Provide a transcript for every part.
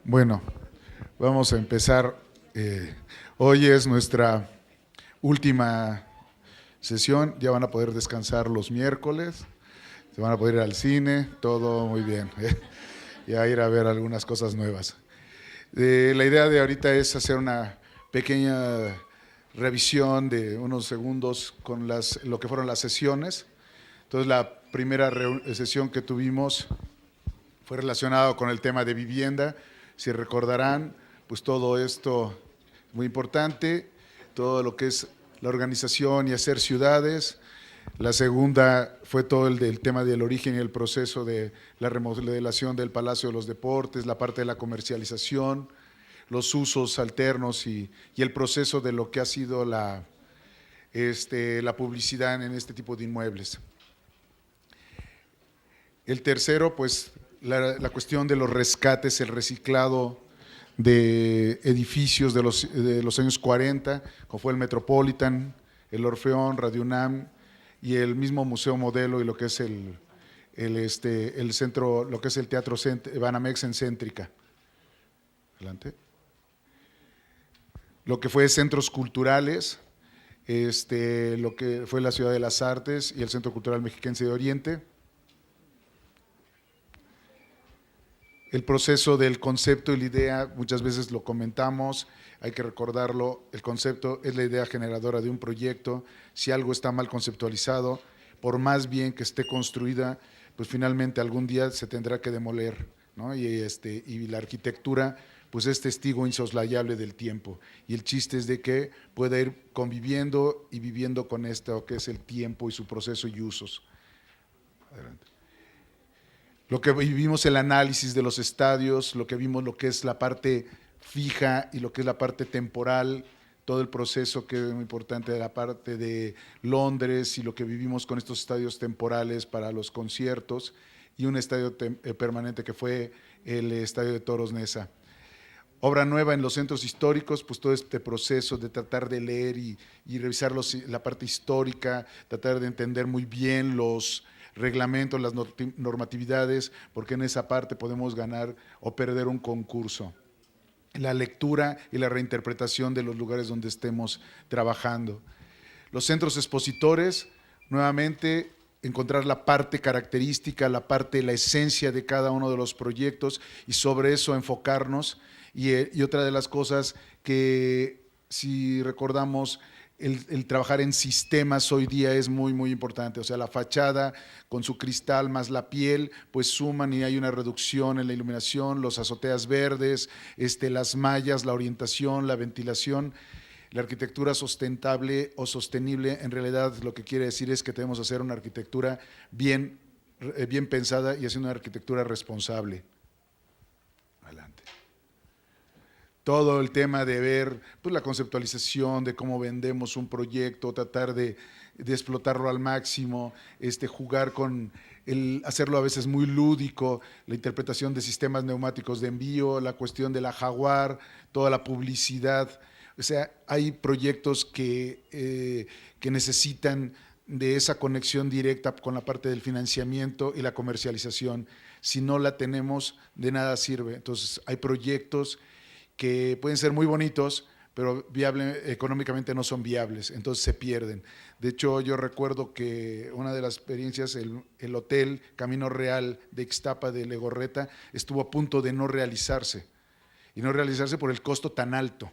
Bueno, vamos a empezar. Hoy es nuestra última sesión. Ya van a poder descansar los miércoles, se van a poder ir al cine, todo muy bien. Ya ir a ver algunas cosas nuevas. La idea de ahorita es hacer una pequeña revisión de unos segundos con lo que fueron las sesiones. Entonces, la primera sesión que tuvimos fue relacionado con el tema de vivienda. Si recordarán, pues todo esto es muy importante, todo lo que es la organización y hacer ciudades. La segunda fue todo el del tema del origen y el proceso de la remodelación del Palacio de los Deportes, la parte de la comercialización, los usos alternos y el proceso de lo que ha sido la publicidad en este tipo de inmuebles. El tercero, pues la cuestión de los rescates, el reciclado de edificios de los años 40, como fue el Metropolitan, el Orfeón, Radio UNAM y el mismo Museo Modelo y lo que es el centro, lo que es el Teatro Banamex en Céntrica. Adelante. Lo que fue centros culturales, lo que fue la Ciudad de las Artes y el Centro Cultural Mexiquense de Oriente. El proceso del concepto y la idea, muchas veces lo comentamos, hay que recordarlo, el concepto es la idea generadora de un proyecto. Si algo está mal conceptualizado, por más bien que esté construida, pues finalmente algún día se tendrá que demoler, ¿no? Y la arquitectura pues es testigo insoslayable del tiempo, y el chiste es de que pueda ir conviviendo y viviendo con esto que es el tiempo y su proceso y usos. Adelante. Lo que vivimos, el análisis de los estadios, lo que vimos, lo que es la parte fija y lo que es la parte temporal, todo el proceso que es muy importante de la parte de Londres y lo que vivimos con estos estadios temporales para los conciertos y un estadio permanente que fue el Estadio de Toros Neza. Obra nueva en los centros históricos, pues todo este proceso de tratar de leer y revisar la parte histórica, tratar de entender muy bien los reglamentos, las normatividades, porque en esa parte podemos ganar o perder un concurso. La lectura y la reinterpretación de los lugares donde estemos trabajando. Los centros expositores, nuevamente encontrar la parte característica, la esencia de cada uno de los proyectos y sobre eso enfocarnos. Y otra de las cosas que, si recordamos, el trabajar en sistemas hoy día es muy, muy importante. O sea, la fachada con su cristal más la piel, pues suman y hay una reducción en la iluminación, los azoteas verdes, las mallas, la orientación, la ventilación. La arquitectura sustentable o sostenible, en realidad lo que quiere decir es que tenemos que hacer una arquitectura bien pensada y hacer una arquitectura responsable. Adelante. Todo el tema de ver pues, la conceptualización de cómo vendemos un proyecto, tratar de explotarlo al máximo, jugar con hacerlo a veces muy lúdico, la interpretación de sistemas neumáticos de envío, la cuestión de la Jaguar, toda la publicidad. O sea, hay proyectos que necesitan de esa conexión directa con la parte del financiamiento y la comercialización. Si no la tenemos, de nada sirve. Entonces, hay proyectos que pueden ser muy bonitos, pero económicamente no son viables, entonces se pierden. De hecho, yo recuerdo que una de las experiencias, el hotel Camino Real de Ixtapa de Legorreta, estuvo a punto de no realizarse, y no realizarse por el costo tan alto.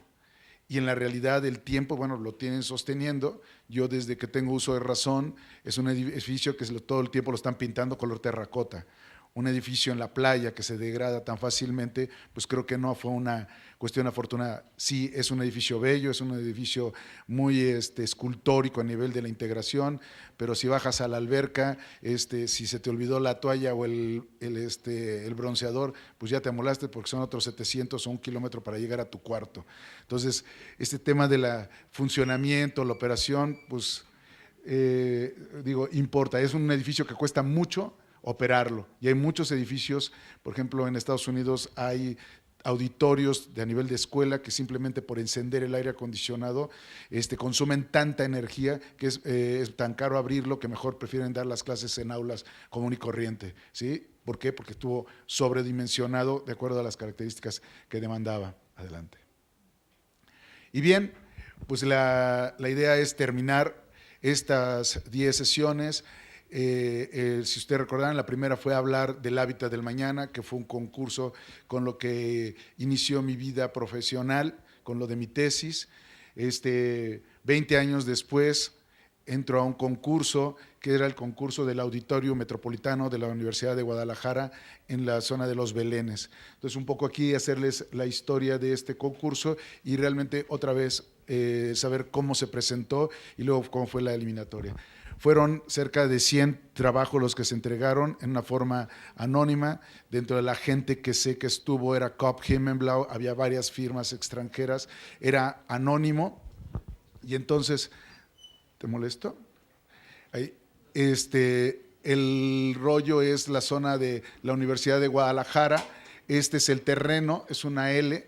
Y en la realidad el tiempo, bueno, lo tienen sosteniendo. Yo desde que tengo uso de razón, es un edificio que todo el tiempo lo están pintando color terracota. Un edificio en la playa que se degrada tan fácilmente, pues creo que no fue una cuestión afortunada. Sí, es un edificio bello, es un edificio muy escultórico a nivel de la integración, pero si bajas a la alberca, si se te olvidó la toalla o el bronceador, pues ya te amolaste porque son otros 700 o 1 kilómetro para llegar a tu cuarto. Entonces, este tema de la funcionamiento, la operación, pues importa. Es un edificio que cuesta mucho operarlo. Y hay muchos edificios, por ejemplo, en Estados Unidos hay auditorios a nivel de escuela que simplemente por encender el aire acondicionado consumen tanta energía que es tan caro abrirlo que mejor prefieren dar las clases en aulas común y corriente, ¿sí? ¿Por qué? Porque estuvo sobredimensionado de acuerdo a las características que demandaba. Adelante. Y bien, pues la idea es terminar estas 10 sesiones. Si ustedes recordarán, la primera fue hablar del hábitat del mañana, que fue un concurso con lo que inició mi vida profesional, con lo de mi tesis. 20 años después entro a un concurso que era el concurso del Auditorio Metropolitano de la Universidad de Guadalajara en la zona de Los Belenes. Entonces, un poco aquí hacerles la historia de este concurso y realmente otra vez saber cómo se presentó y luego cómo fue la eliminatoria. Fueron cerca de 100 trabajos los que se entregaron en una forma anónima. Dentro de la gente que sé que estuvo era Kopp Himmelblau, había varias firmas extranjeras, era anónimo. Y entonces, ¿te molesto? Ahí, el rollo es la zona de la Universidad de Guadalajara. Este es el terreno, es una L.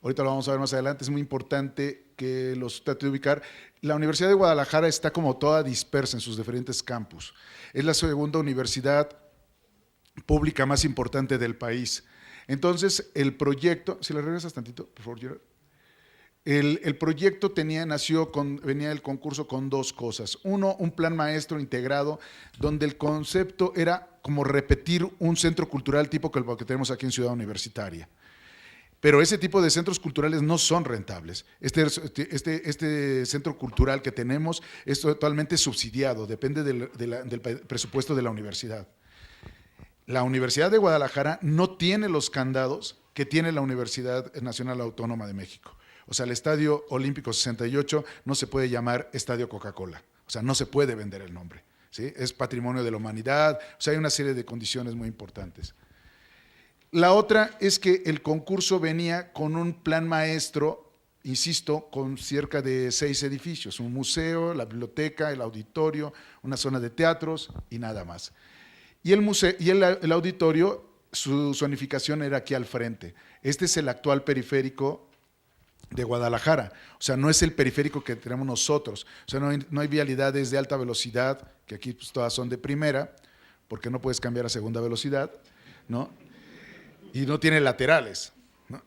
Ahorita lo vamos a ver más adelante, es muy importante que los trate de ubicar. La Universidad de Guadalajara está como toda dispersa en sus diferentes campus. Es la segunda universidad pública más importante del país. Entonces, el proyecto, si le regresas tantito, por favor, Gerard. El proyecto venía del concurso con dos cosas. Uno, un plan maestro integrado, donde el concepto era como repetir un centro cultural tipo que el que tenemos aquí en Ciudad Universitaria. Pero ese tipo de centros culturales no son rentables. Este centro cultural que tenemos es totalmente subsidiado, depende del presupuesto de la universidad. La Universidad de Guadalajara no tiene los candados que tiene la Universidad Nacional Autónoma de México. O sea, el Estadio Olímpico 68 no se puede llamar Estadio Coca-Cola. O sea, no se puede vender el nombre, ¿sí? Es patrimonio de la humanidad. O sea, hay una serie de condiciones muy importantes. La otra es que el concurso venía con un plan maestro, insisto, con cerca de 6 edificios, un museo, la biblioteca, el auditorio, una zona de teatros y nada más. Y el auditorio, su zonificación era aquí al frente. Este es el actual periférico de Guadalajara, o sea, no es el periférico que tenemos nosotros, o sea, no hay vialidades de alta velocidad, que aquí pues, todas son de primera, porque no puedes cambiar a segunda velocidad, ¿no? Y no tiene laterales, ¿no?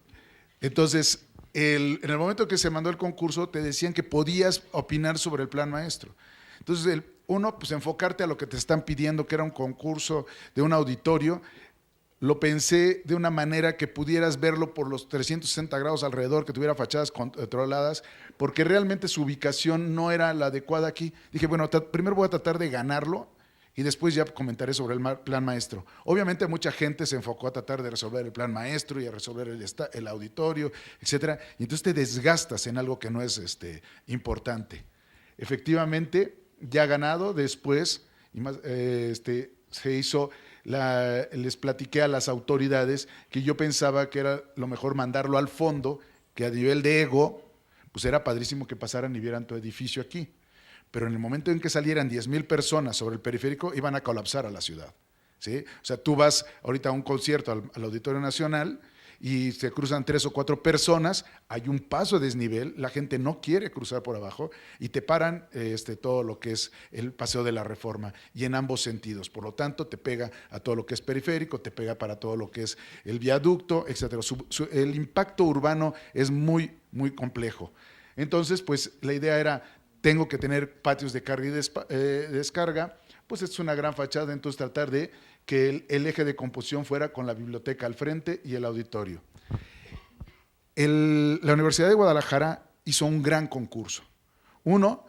Entonces, en el momento que se mandó el concurso, te decían que podías opinar sobre el plan maestro. Entonces, uno, pues enfocarte a lo que te están pidiendo, que era un concurso de un auditorio. Lo pensé de una manera que pudieras verlo por los 360 grados alrededor, que tuviera fachadas controladas, porque realmente su ubicación no era la adecuada aquí. Dije, bueno, primero voy a tratar de ganarlo y después ya comentaré sobre el plan maestro. Obviamente mucha gente se enfocó a tratar de resolver el plan maestro y a resolver el auditorio, etcétera, y entonces te desgastas en algo que no es importante. Efectivamente, ya ganado, después se hizo... les platiqué a las autoridades que yo pensaba que era lo mejor mandarlo al fondo, que a nivel de ego, pues era padrísimo que pasaran y vieran tu edificio aquí. Pero en el momento en que salieran 10,000 personas sobre el periférico, iban a colapsar a la ciudad, ¿sí? O sea, tú vas ahorita a un concierto al Auditorio Nacional y se cruzan 3 o 4 personas, hay un paso de desnivel, la gente no quiere cruzar por abajo y te paran todo lo que es el Paseo de la Reforma y en ambos sentidos. Por lo tanto, te pega a todo lo que es periférico, te pega para todo lo que es el viaducto, etcétera. El impacto urbano es muy, muy complejo. Entonces, pues la idea era, tengo que tener patios de carga y descarga, pues es una gran fachada, entonces tratar de que el eje de composición fuera con la biblioteca al frente y el auditorio. La Universidad de Guadalajara hizo un gran concurso. Uno,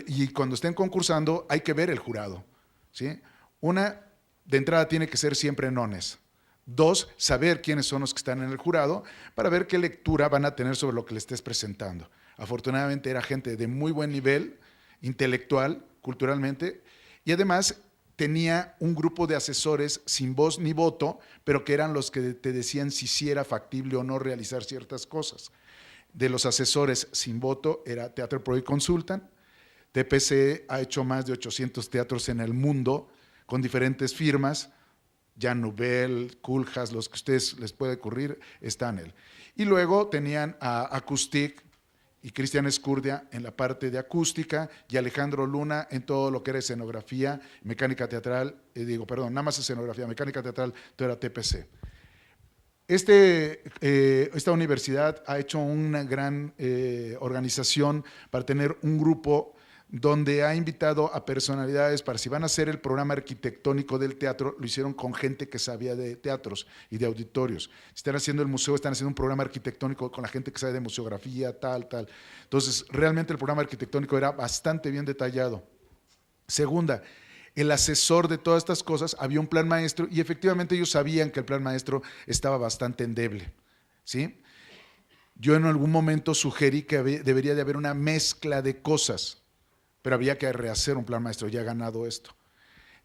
y cuando estén concursando hay que ver el jurado, ¿sí? Una, de entrada tiene que ser siempre nones. 2, saber quiénes son los que están en el jurado para ver qué lectura van a tener sobre lo que le estés presentando. Afortunadamente era gente de muy buen nivel, intelectual, culturalmente, y además tenía un grupo de asesores sin voz ni voto, pero que eran los que te decían si era factible o no realizar ciertas cosas. De los asesores sin voto era Teatro Pro y Consultan. TPC ha hecho más de 800 teatros en el mundo con diferentes firmas. Jan Nouvel, Koolhaas, los que a ustedes les puede ocurrir, están él. Y luego tenían a Acoustic, y Cristian Escurdia en la parte de acústica, y Alejandro Luna en todo lo que era escenografía, mecánica teatral, nada más escenografía, mecánica teatral, todo era TPC. Esta universidad ha hecho una gran organización para tener un grupo donde ha invitado a personalidades para, si van a hacer el programa arquitectónico del teatro, lo hicieron con gente que sabía de teatros y de auditorios. Si están haciendo el museo, están haciendo un programa arquitectónico con la gente que sabe de museografía, tal. Entonces, realmente el programa arquitectónico era bastante bien detallado. Segunda, el asesor de todas estas cosas, había un plan maestro y efectivamente ellos sabían que el plan maestro estaba bastante endeble, ¿sí? Yo en algún momento sugerí que debería de haber una mezcla de cosas, pero había que rehacer un plan maestro, ya ha ganado esto.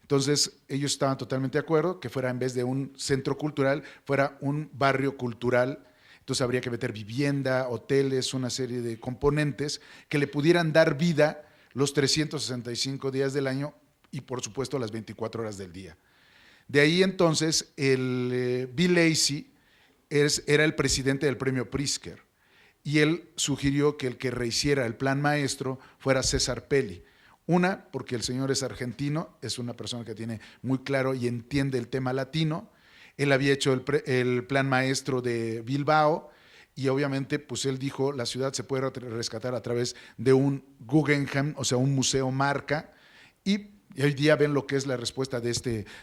Entonces, ellos estaban totalmente de acuerdo que fuera, en vez de un centro cultural, fuera un barrio cultural. Entonces habría que meter vivienda, hoteles, una serie de componentes que le pudieran dar vida los 365 días del año y, por supuesto, las 24 horas del día. De ahí entonces, Bill Lacey era el presidente del premio Pritzker, y él sugirió que el que rehiciera el plan maestro fuera César Pelli. Una, porque el señor es argentino, es una persona que tiene muy claro y entiende el tema latino. Él había hecho el plan maestro de Bilbao, y obviamente pues él dijo, la ciudad se puede rescatar a través de un Guggenheim, o sea, un museo marca, y hoy día ven lo que es la respuesta de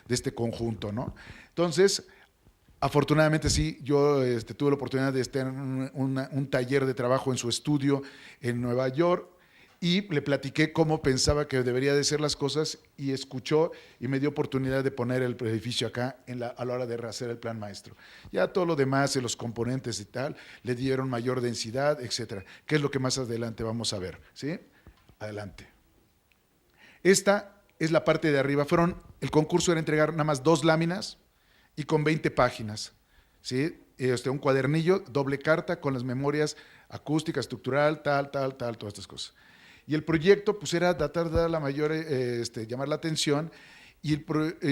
este conjunto, ¿no? Entonces, afortunadamente sí, yo tuve la oportunidad de estar en un taller de trabajo en su estudio en Nueva York, y le platiqué cómo pensaba que debería de ser las cosas, y escuchó y me dio oportunidad de poner el edificio acá a la hora de rehacer el plan maestro. Ya todo lo demás, los componentes y tal, le dieron mayor densidad, etcétera, que es lo que más adelante vamos a ver, ¿sí? Adelante. Esta es la parte de arriba. El concurso era entregar nada más 2 láminas y con 20 páginas, ¿sí? Un cuadernillo, doble carta con las memorias acústica, estructural, tal, todas estas cosas. Y el proyecto pues era tratar de dar la mayor, llamar la atención, y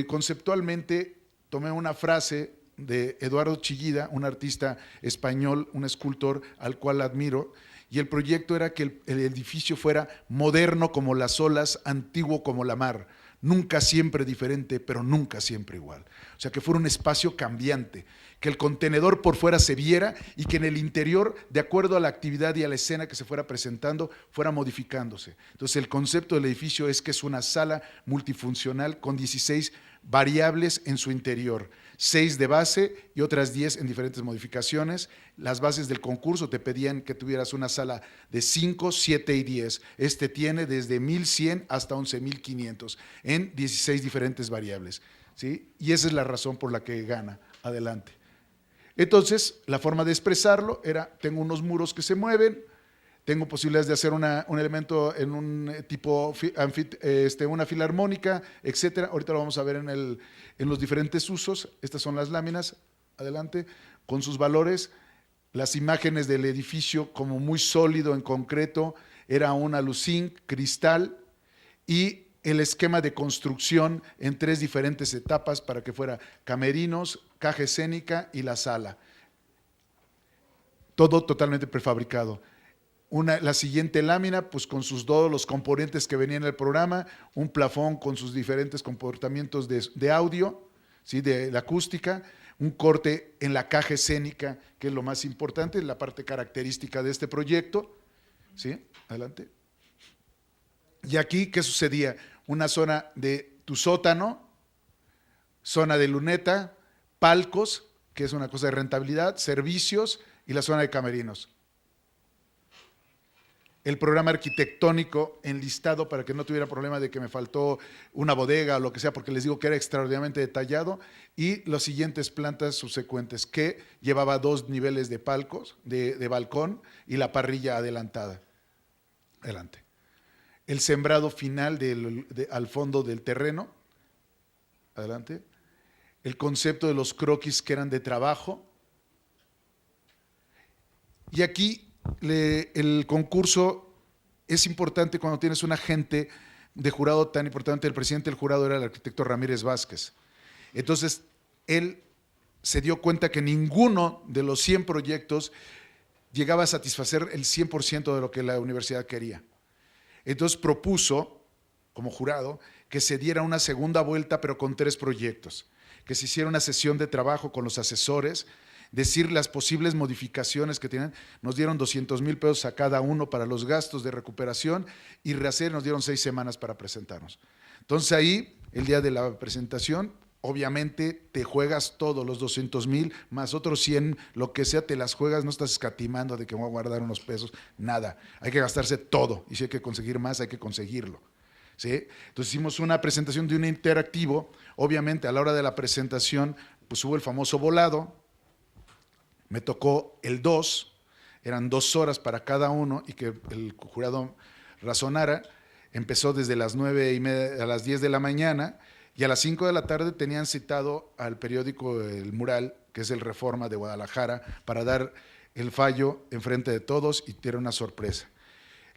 conceptualmente tomé una frase de Eduardo Chillida, un artista español, un escultor al cual admiro, y el proyecto era que el edificio fuera moderno como las olas, antiguo como la mar, nunca siempre diferente, pero nunca siempre igual. O sea, que fuera un espacio cambiante, que el contenedor por fuera se viera y que en el interior, de acuerdo a la actividad y a la escena que se fuera presentando, fuera modificándose. Entonces, el concepto del edificio es que es una sala multifuncional con 16 variables en su interior, 6 de base y otras 10 en diferentes modificaciones. Las bases del concurso te pedían que tuvieras una sala de 5, 7 y 10. Tiene desde 1100 hasta 11500 en 16 diferentes variables, ¿sí? Y esa es la razón por la que gana. Adelante. Entonces, la forma de expresarlo era, tengo unos muros que se mueven, tengo posibilidades de hacer un elemento en un tipo, una filarmónica, etcétera. Ahorita lo vamos a ver en los diferentes usos. Estas son las láminas, adelante, con sus valores. Las imágenes del edificio como muy sólido, en concreto, era un aluzinc, cristal, y el esquema de construcción en 3 diferentes etapas para que fuera camerinos, caja escénica y la sala. Todo totalmente prefabricado. La siguiente lámina, pues con todos los componentes que venían en el programa, un plafón con sus diferentes comportamientos de audio, ¿sí? De la acústica, un corte en la caja escénica, que es lo más importante, la parte característica de este proyecto, ¿sí? Adelante. Y aquí, ¿qué sucedía? Una zona de tu sótano, zona de luneta, palcos, que es una cosa de rentabilidad, servicios y la zona de camerinos. El programa arquitectónico enlistado para que no tuviera problema de que me faltó una bodega o lo que sea, porque les digo que era extraordinariamente detallado, y las siguientes plantas subsecuentes, que llevaba 2 niveles de palcos, de balcón, y la parrilla adelantada. Adelante. El sembrado final al fondo del terreno, adelante. El concepto de los croquis que eran de trabajo. Y aquí el concurso es importante cuando tienes un agente de jurado tan importante. El presidente del jurado era el arquitecto Ramírez Vázquez. Entonces, él se dio cuenta que ninguno de los 100 proyectos llegaba a satisfacer el 100% de lo que la universidad quería. Entonces propuso, como jurado, que se diera una segunda vuelta, pero con 3 proyectos, que se hiciera una sesión de trabajo con los asesores, decir las posibles modificaciones que tienen. Nos dieron 200,000 pesos a cada uno para los gastos de recuperación y rehacer nos dieron 6 semanas para presentarnos. Entonces ahí, el día de la presentación, obviamente te juegas todo, los 200,000 más otros 100, lo que sea, te las juegas, no estás escatimando de que voy a guardar unos pesos, nada. Hay que gastarse todo y si hay que conseguir más, hay que conseguirlo. ¿Sí? Entonces hicimos una presentación de un interactivo, obviamente a la hora de la presentación, pues hubo el famoso volado, me tocó el 2, eran 2 horas para cada uno y que el jurado razonara. Empezó desde las 9:30 a las 10 de la mañana y a las 5 de la tarde tenían citado al periódico El Mural, que es el Reforma de Guadalajara, para dar el fallo enfrente de todos y era una sorpresa.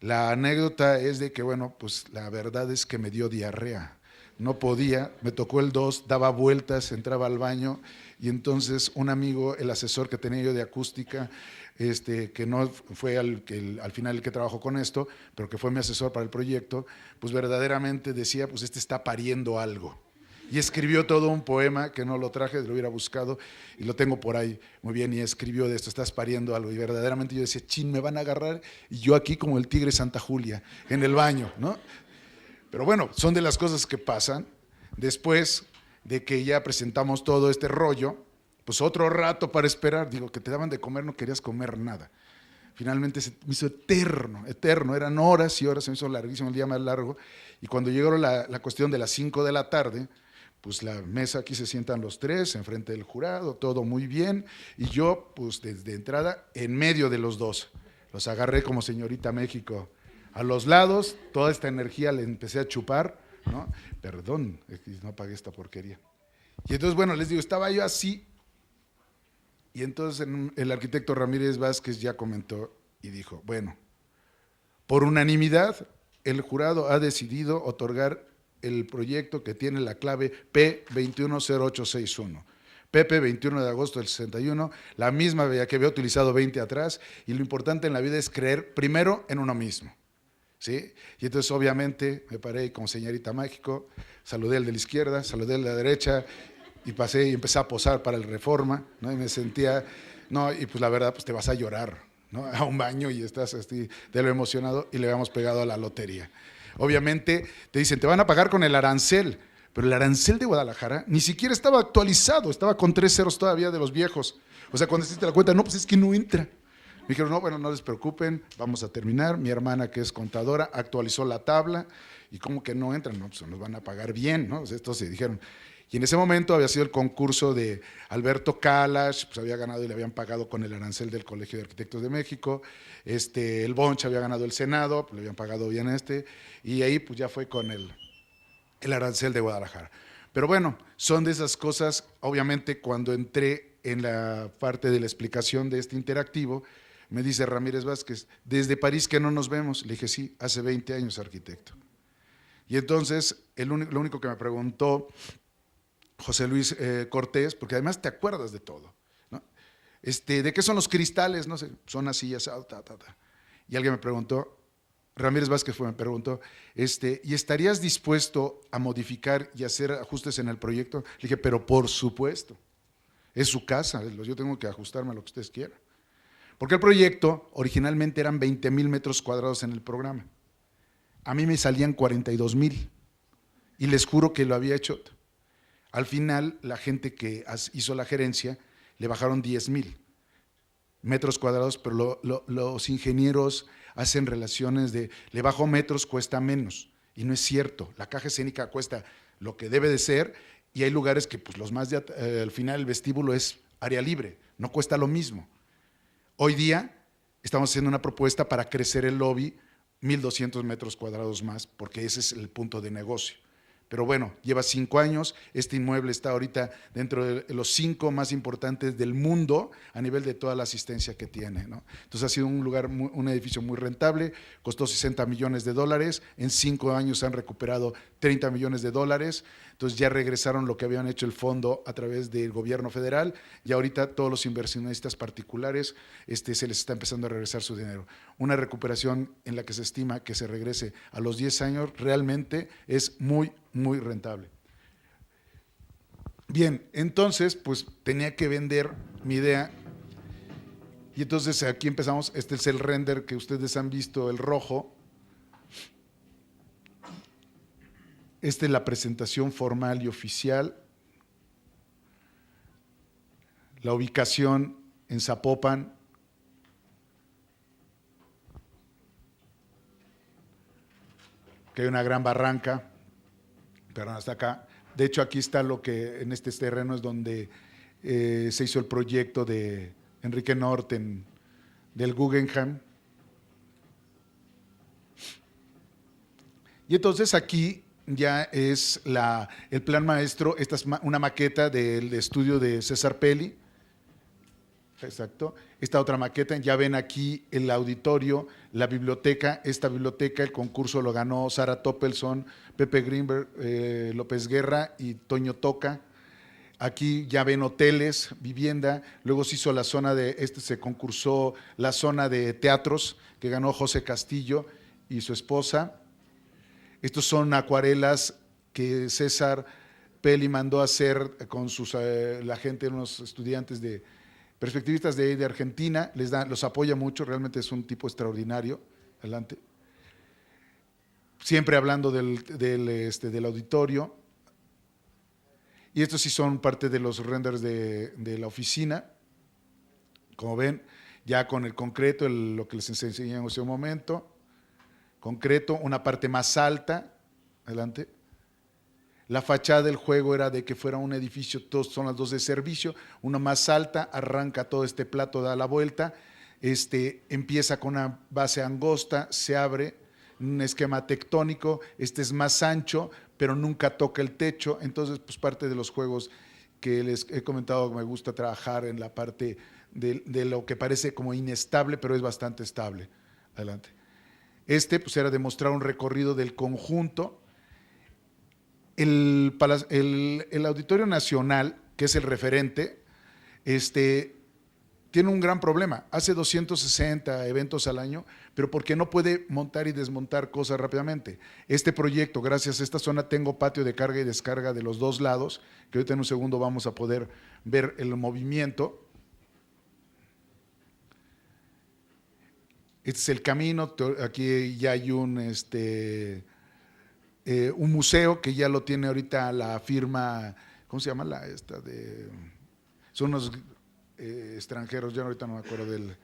La anécdota es de que, bueno, pues la verdad es que me dio diarrea. No podía, me tocó el 2, daba vueltas, entraba al baño y entonces un amigo, el asesor que tenía yo de acústica, que no fue al final el que trabajó con esto, pero que fue mi asesor para el proyecto, pues verdaderamente decía, pues está pariendo algo. Y escribió todo un poema que no lo traje, lo hubiera buscado y lo tengo por ahí muy bien, y escribió de esto, estás pariendo algo. Y verdaderamente yo decía, chin, me van a agarrar y yo aquí como el tigre Santa Julia, en el baño, ¿no? Pero bueno, son de las cosas que pasan. Después de que ya presentamos todo este rollo, pues otro rato para esperar, digo, que te daban de comer, no querías comer nada. Finalmente se me hizo eterno, eran horas y horas, se me hizo larguísimo, el día más largo, y cuando llegó la cuestión de las 5 de la tarde, pues la mesa, aquí se sientan los 3, enfrente del jurado, todo muy bien, y yo, pues desde entrada, en medio de los 2, los agarré como señorita México, a los lados, toda esta energía le empecé a chupar, ¿no? Perdón, no pagué esta porquería. Y entonces, bueno, les digo, estaba yo así, y entonces el arquitecto Ramírez Vázquez ya comentó y dijo, bueno, por unanimidad, el jurado ha decidido otorgar el proyecto que tiene la clave P210861. Pepe, 21 de agosto del 61, la misma que había utilizado 20 atrás, y lo importante en la vida es creer primero en uno mismo. ¿Sí? Y entonces obviamente me paré como señorita México, saludé al de la izquierda, saludé al de la derecha, y pasé y empecé a posar para el Reforma, ¿no? Y me sentía, no, y pues la verdad, pues te vas a llorar, ¿no? A un baño y estás así de lo emocionado, y le habíamos pegado a la lotería. Obviamente te dicen, te van a pagar con el arancel, pero el arancel de Guadalajara ni siquiera estaba actualizado, estaba con 3 ceros todavía de los viejos. O sea, cuando hiciste la cuenta, no, pues es que no entra. Me dijeron, no, bueno, no les preocupen, vamos a terminar. Mi hermana, que es contadora, actualizó la tabla, y como que no entran, no, pues nos van a pagar bien, ¿no? O sea, estos se dijeron. Y en ese momento había sido el concurso de Alberto Kalash, pues había ganado y le habían pagado con el arancel del Colegio de Arquitectos de México. El Bonch había ganado el Senado, pues le habían pagado bien y ahí pues ya fue con el arancel de Guadalajara. Pero bueno, son de esas cosas. Obviamente cuando entré en la parte de la explicación de este interactivo, me dice Ramírez Vázquez, desde París que no nos vemos. Le dije, sí, hace 20 años, arquitecto. Y entonces lo único que me preguntó José Luis Cortés, porque además te acuerdas de todo, ¿no? ¿De qué son los cristales? No sé, son así, asado, Y alguien me preguntó, Ramírez Vázquez me preguntó, ¿y estarías dispuesto a modificar y hacer ajustes en el proyecto? Le dije, pero por supuesto, es su casa, yo tengo que ajustarme a lo que ustedes quieran. Porque el proyecto originalmente eran 20,000 metros cuadrados en el programa. A mí me salían 42,000 y les juro que lo había hecho. Al final, la gente que hizo la gerencia le bajaron 10,000 metros cuadrados, pero los ingenieros hacen relaciones de le bajo metros, cuesta menos. Y no es cierto, la caja escénica cuesta lo que debe de ser, y hay lugares que pues los más al final el vestíbulo es área libre, no cuesta lo mismo. Hoy día estamos haciendo una propuesta para crecer el lobby 1,200 metros cuadrados más, porque ese es el punto de negocio. pero bueno, lleva 5 años. Este inmueble está ahorita dentro de los 5 más importantes del mundo a nivel de toda la asistencia que tiene, ¿no? Entonces ha sido un lugar, un edificio muy rentable, costó $60 millones, en 5 años han recuperado $30 millones, entonces ya regresaron lo que habían hecho el fondo a través del gobierno federal y ahorita todos los inversionistas particulares se les está empezando a regresar su dinero. Una recuperación en la que se estima que se regrese a los 10 años realmente es muy, muy rentable. Bien, entonces pues tenía que vender mi idea y entonces aquí empezamos. Este es el render que ustedes han visto, el rojo. Esta es la presentación formal y oficial. La ubicación en Zapopan. Que hay una gran barranca, pero hasta acá. De hecho, aquí está lo que en este terreno es donde se hizo el proyecto de Enrique Norten del Guggenheim. Y entonces aquí ya es el plan maestro. Esta es una maqueta del estudio de César Pelli. Exacto. Esta otra maqueta, ya ven aquí el auditorio, la biblioteca. Esta biblioteca, el concurso lo ganó Sara Toppelson, Pepe Greenberg, López Guerra y Toño Toca. Aquí ya ven hoteles, vivienda. Luego se hizo la zona se concursó la zona de teatros que ganó José Castillo y su esposa. Estos son acuarelas que César Pelli mandó a hacer con la gente, unos estudiantes perspectivistas de Argentina, los apoya mucho, realmente es un tipo extraordinario. Adelante. Siempre hablando del auditorio. Y estos sí son parte de los renders de la oficina. Como ven, ya con el concreto, lo que les enseñé en ese momento. Concreto, una parte más alta. Adelante. La fachada del juego era de que fuera un edificio, todos son las dos de servicio, una más alta, arranca todo este plato, da la vuelta, empieza con una base angosta, se abre, un esquema tectónico, este es más ancho, pero nunca toca el techo. Entonces, pues parte de los juegos que les he comentado, me gusta trabajar en la parte de lo que parece como inestable, pero es bastante estable. Adelante. Pues era demostrar un recorrido del conjunto. El Auditorio Nacional, que es el referente, tiene un gran problema. Hace 260 eventos al año, pero porque no puede montar y desmontar cosas rápidamente. Este proyecto, gracias a esta zona, tengo patio de carga y descarga de los dos lados, que ahorita en un segundo vamos a poder ver el movimiento. Este es el camino. Aquí ya hay un museo que ya lo tiene ahorita la firma, ¿cómo se llama? Son unos extranjeros, yo ahorita no me acuerdo del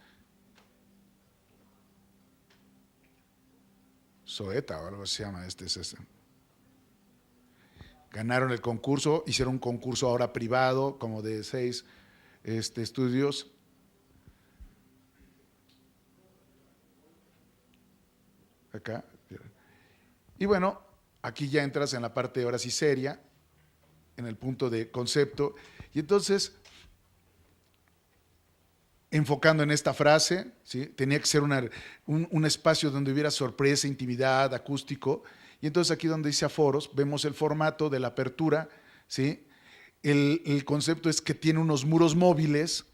Soeta o algo se llama. Ganaron el concurso, hicieron un concurso ahora privado, como de 6 estudios. Acá. Y bueno, aquí ya entras en la parte ahora sí seria, en el punto de concepto, y entonces, enfocando en esta frase, ¿sí? Tenía que ser un espacio donde hubiera sorpresa, intimidad, acústico, y entonces aquí donde dice aforos, vemos el formato de la apertura, ¿sí? El concepto es que tiene unos muros móviles,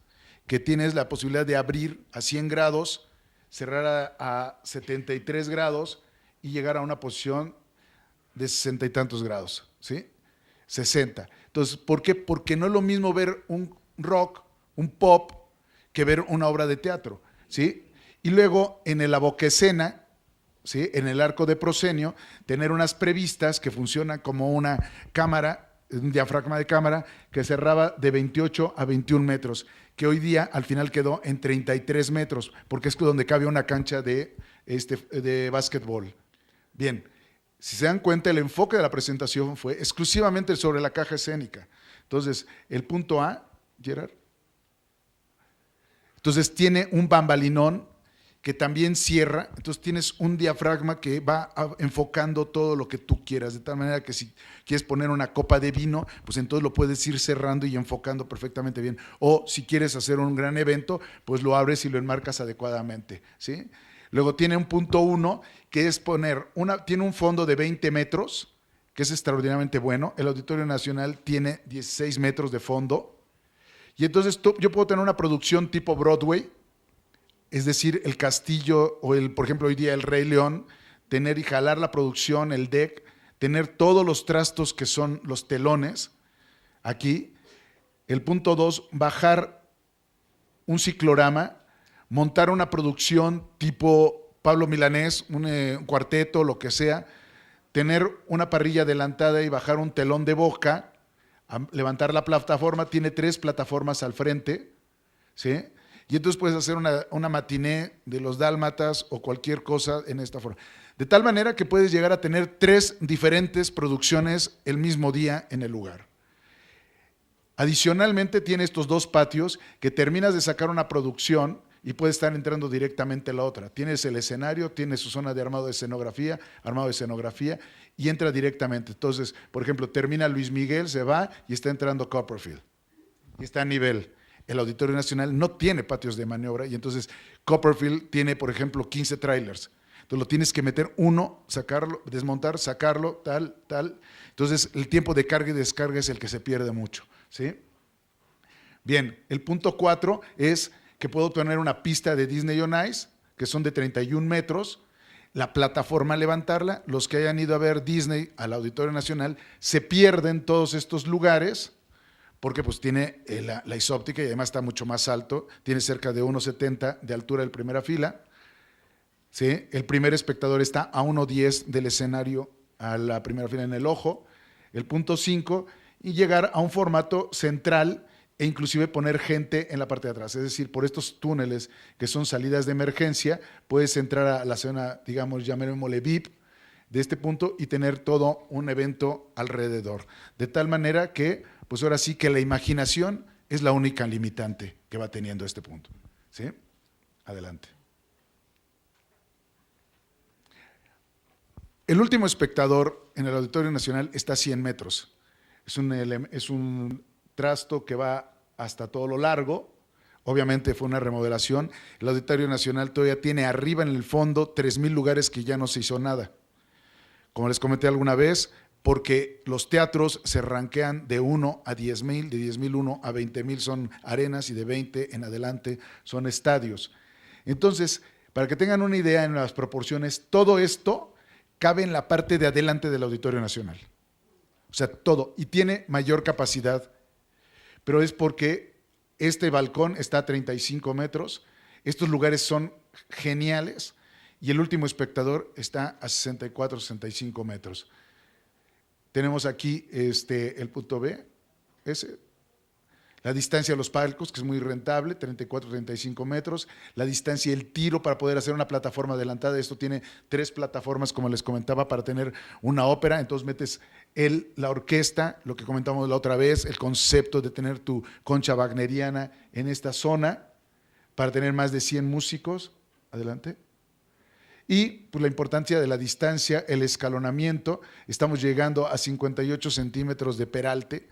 que tienes la posibilidad de abrir a 100 grados, cerrar a 73 grados y llegar a una posición de 60 y tantos grados, ¿sí? 60. Entonces, ¿por qué? Porque no es lo mismo ver un rock, un pop, que ver una obra de teatro, ¿sí? Y luego en el aboquecena, ¿sí? En el arco de proscenio, tener unas previstas que funcionan como una cámara, un diafragma de cámara, que cerraba de 28 a 21 metros, que hoy día al final quedó en 33 metros, porque es donde cabe una cancha de básquetbol. Bien. Si se dan cuenta, el enfoque de la presentación fue exclusivamente sobre la caja escénica. Entonces, el punto A, Gerard. Entonces, tiene un bambalinón que también cierra, entonces tienes un diafragma que va enfocando todo lo que tú quieras, de tal manera que si quieres poner una copa de vino, pues entonces lo puedes ir cerrando y enfocando perfectamente bien. O si quieres hacer un gran evento, pues lo abres y lo enmarcas adecuadamente, ¿sí? Luego tiene un punto 1, que es tiene un fondo de 20 metros, que es extraordinariamente bueno. El Auditorio Nacional tiene 16 metros de fondo. Y entonces yo puedo tener una producción tipo Broadway, es decir, el castillo o por ejemplo, hoy día el Rey León, tener y jalar la producción, el deck, tener todos los trastos que son los telones aquí. El punto 2, bajar un ciclorama, montar una producción tipo Pablo Milanés, un cuarteto, lo que sea, tener una parrilla adelantada y bajar un telón de boca, levantar la plataforma, tiene 3 plataformas al frente, ¿sí? Y entonces puedes hacer una matiné de los dálmatas o cualquier cosa en esta forma. De tal manera que puedes llegar a tener 3 diferentes producciones el mismo día en el lugar. Adicionalmente tiene estos 2 patios que terminas de sacar una producción y puedes estar entrando directamente a la otra. Tienes el escenario, tienes su zona de armado de escenografía y entra directamente. Entonces, por ejemplo, termina Luis Miguel, se va y está entrando Copperfield. Y está a nivel. El Auditorio Nacional no tiene patios de maniobra y entonces Copperfield tiene, por ejemplo, 15 trailers. Entonces lo tienes que meter uno, sacarlo, desmontar, sacarlo, tal. Entonces el tiempo de carga y descarga es el que se pierde mucho, ¿sí? Bien, el punto 4 es que puedo tener una pista de Disney on Ice, que son de 31 metros, la plataforma levantarla, los que hayan ido a ver Disney al Auditorio Nacional se pierden todos estos lugares, porque pues tiene la isóptica y además está mucho más alto, tiene cerca de 1,70 de altura en primera fila, ¿sí? El primer espectador está a 1,10 del escenario a la primera fila en el ojo, el punto 5, y llegar a un formato central e inclusive poner gente en la parte de atrás, es decir, por estos túneles que son salidas de emergencia, puedes entrar a la zona, digamos, llamémosle VIP, de este punto y tener todo un evento alrededor, de tal manera que pues ahora sí que la imaginación es la única limitante que va teniendo este punto. ¿Sí? Adelante. El último espectador en el Auditorio Nacional está a 100 metros. Es un trasto que va hasta todo lo largo. Obviamente fue una remodelación. El Auditorio Nacional todavía tiene arriba en el fondo 3,000 lugares que ya no se hizo nada. Como les comenté alguna vez, porque los teatros se ranquean de 1 a 10,000, de 10,000 1 a 20,000 son arenas y de 20 en adelante son estadios. Entonces, para que tengan una idea en las proporciones, todo esto cabe en la parte de adelante del Auditorio Nacional. O sea, todo. Y tiene mayor capacidad. Pero es porque este balcón está a 35 metros. Estos lugares son geniales. Y el último espectador está a 64, 65 metros. Tenemos aquí el punto B, la distancia de los palcos, que es muy rentable, 34, 35 metros. La distancia y el tiro para poder hacer una plataforma adelantada. Esto tiene 3 plataformas, como les comentaba, para tener una ópera. Entonces metes la orquesta, lo que comentamos la otra vez, el concepto de tener tu concha wagneriana en esta zona, para tener más de 100 músicos. Adelante. Y pues, la importancia de la distancia, el escalonamiento, estamos llegando a 58 centímetros de peralte,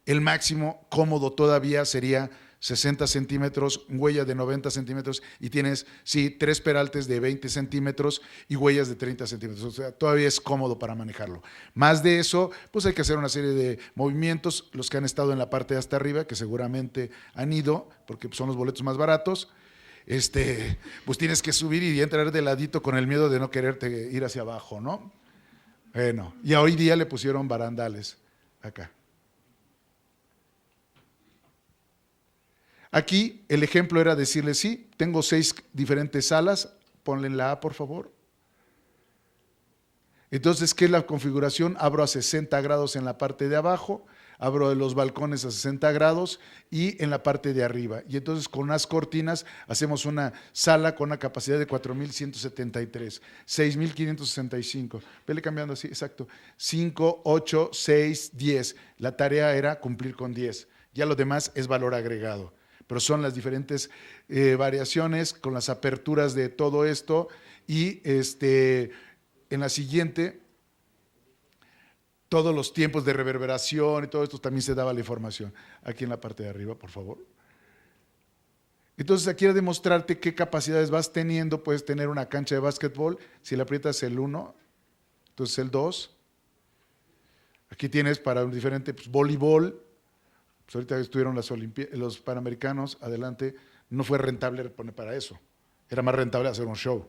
el máximo cómodo todavía sería 60 centímetros, huella de 90 centímetros y tienes, sí, 3 peraltes de 20 centímetros y huellas de 30 centímetros, o sea, todavía es cómodo para manejarlo. Más de eso, pues hay que hacer una serie de movimientos, los que han estado en la parte de hasta arriba, que seguramente han ido, porque son los boletos más baratos, pues tienes que subir y entrar de ladito con el miedo de no quererte ir hacia abajo, ¿no? Bueno, y hoy día le pusieron barandales acá. Aquí el ejemplo era decirle, sí, tengo 6 diferentes salas, ponle en la A, por favor. Entonces, ¿qué es la configuración? Abro a 60 grados en la parte de abajo, abro los balcones a 60 grados y en la parte de arriba. Y entonces con unas cortinas hacemos una sala con una capacidad de 4,173, 6,565. Vele cambiando así, exacto. 5, 8, 6, 10. La tarea era cumplir con 10. Ya lo demás es valor agregado. pero son las diferentes variaciones con las aperturas de todo esto y en la siguiente todos los tiempos de reverberación y todo esto también se daba la información. Aquí en la parte de arriba, por favor. Entonces, aquí quiero demostrarte qué capacidades vas teniendo. Puedes tener una cancha de básquetbol, si le aprietas el 1, entonces el 2. Aquí tienes para un diferente voleibol. Pues ahorita estuvieron los Panamericanos, adelante. No fue rentable poner para eso. Era más rentable hacer un show.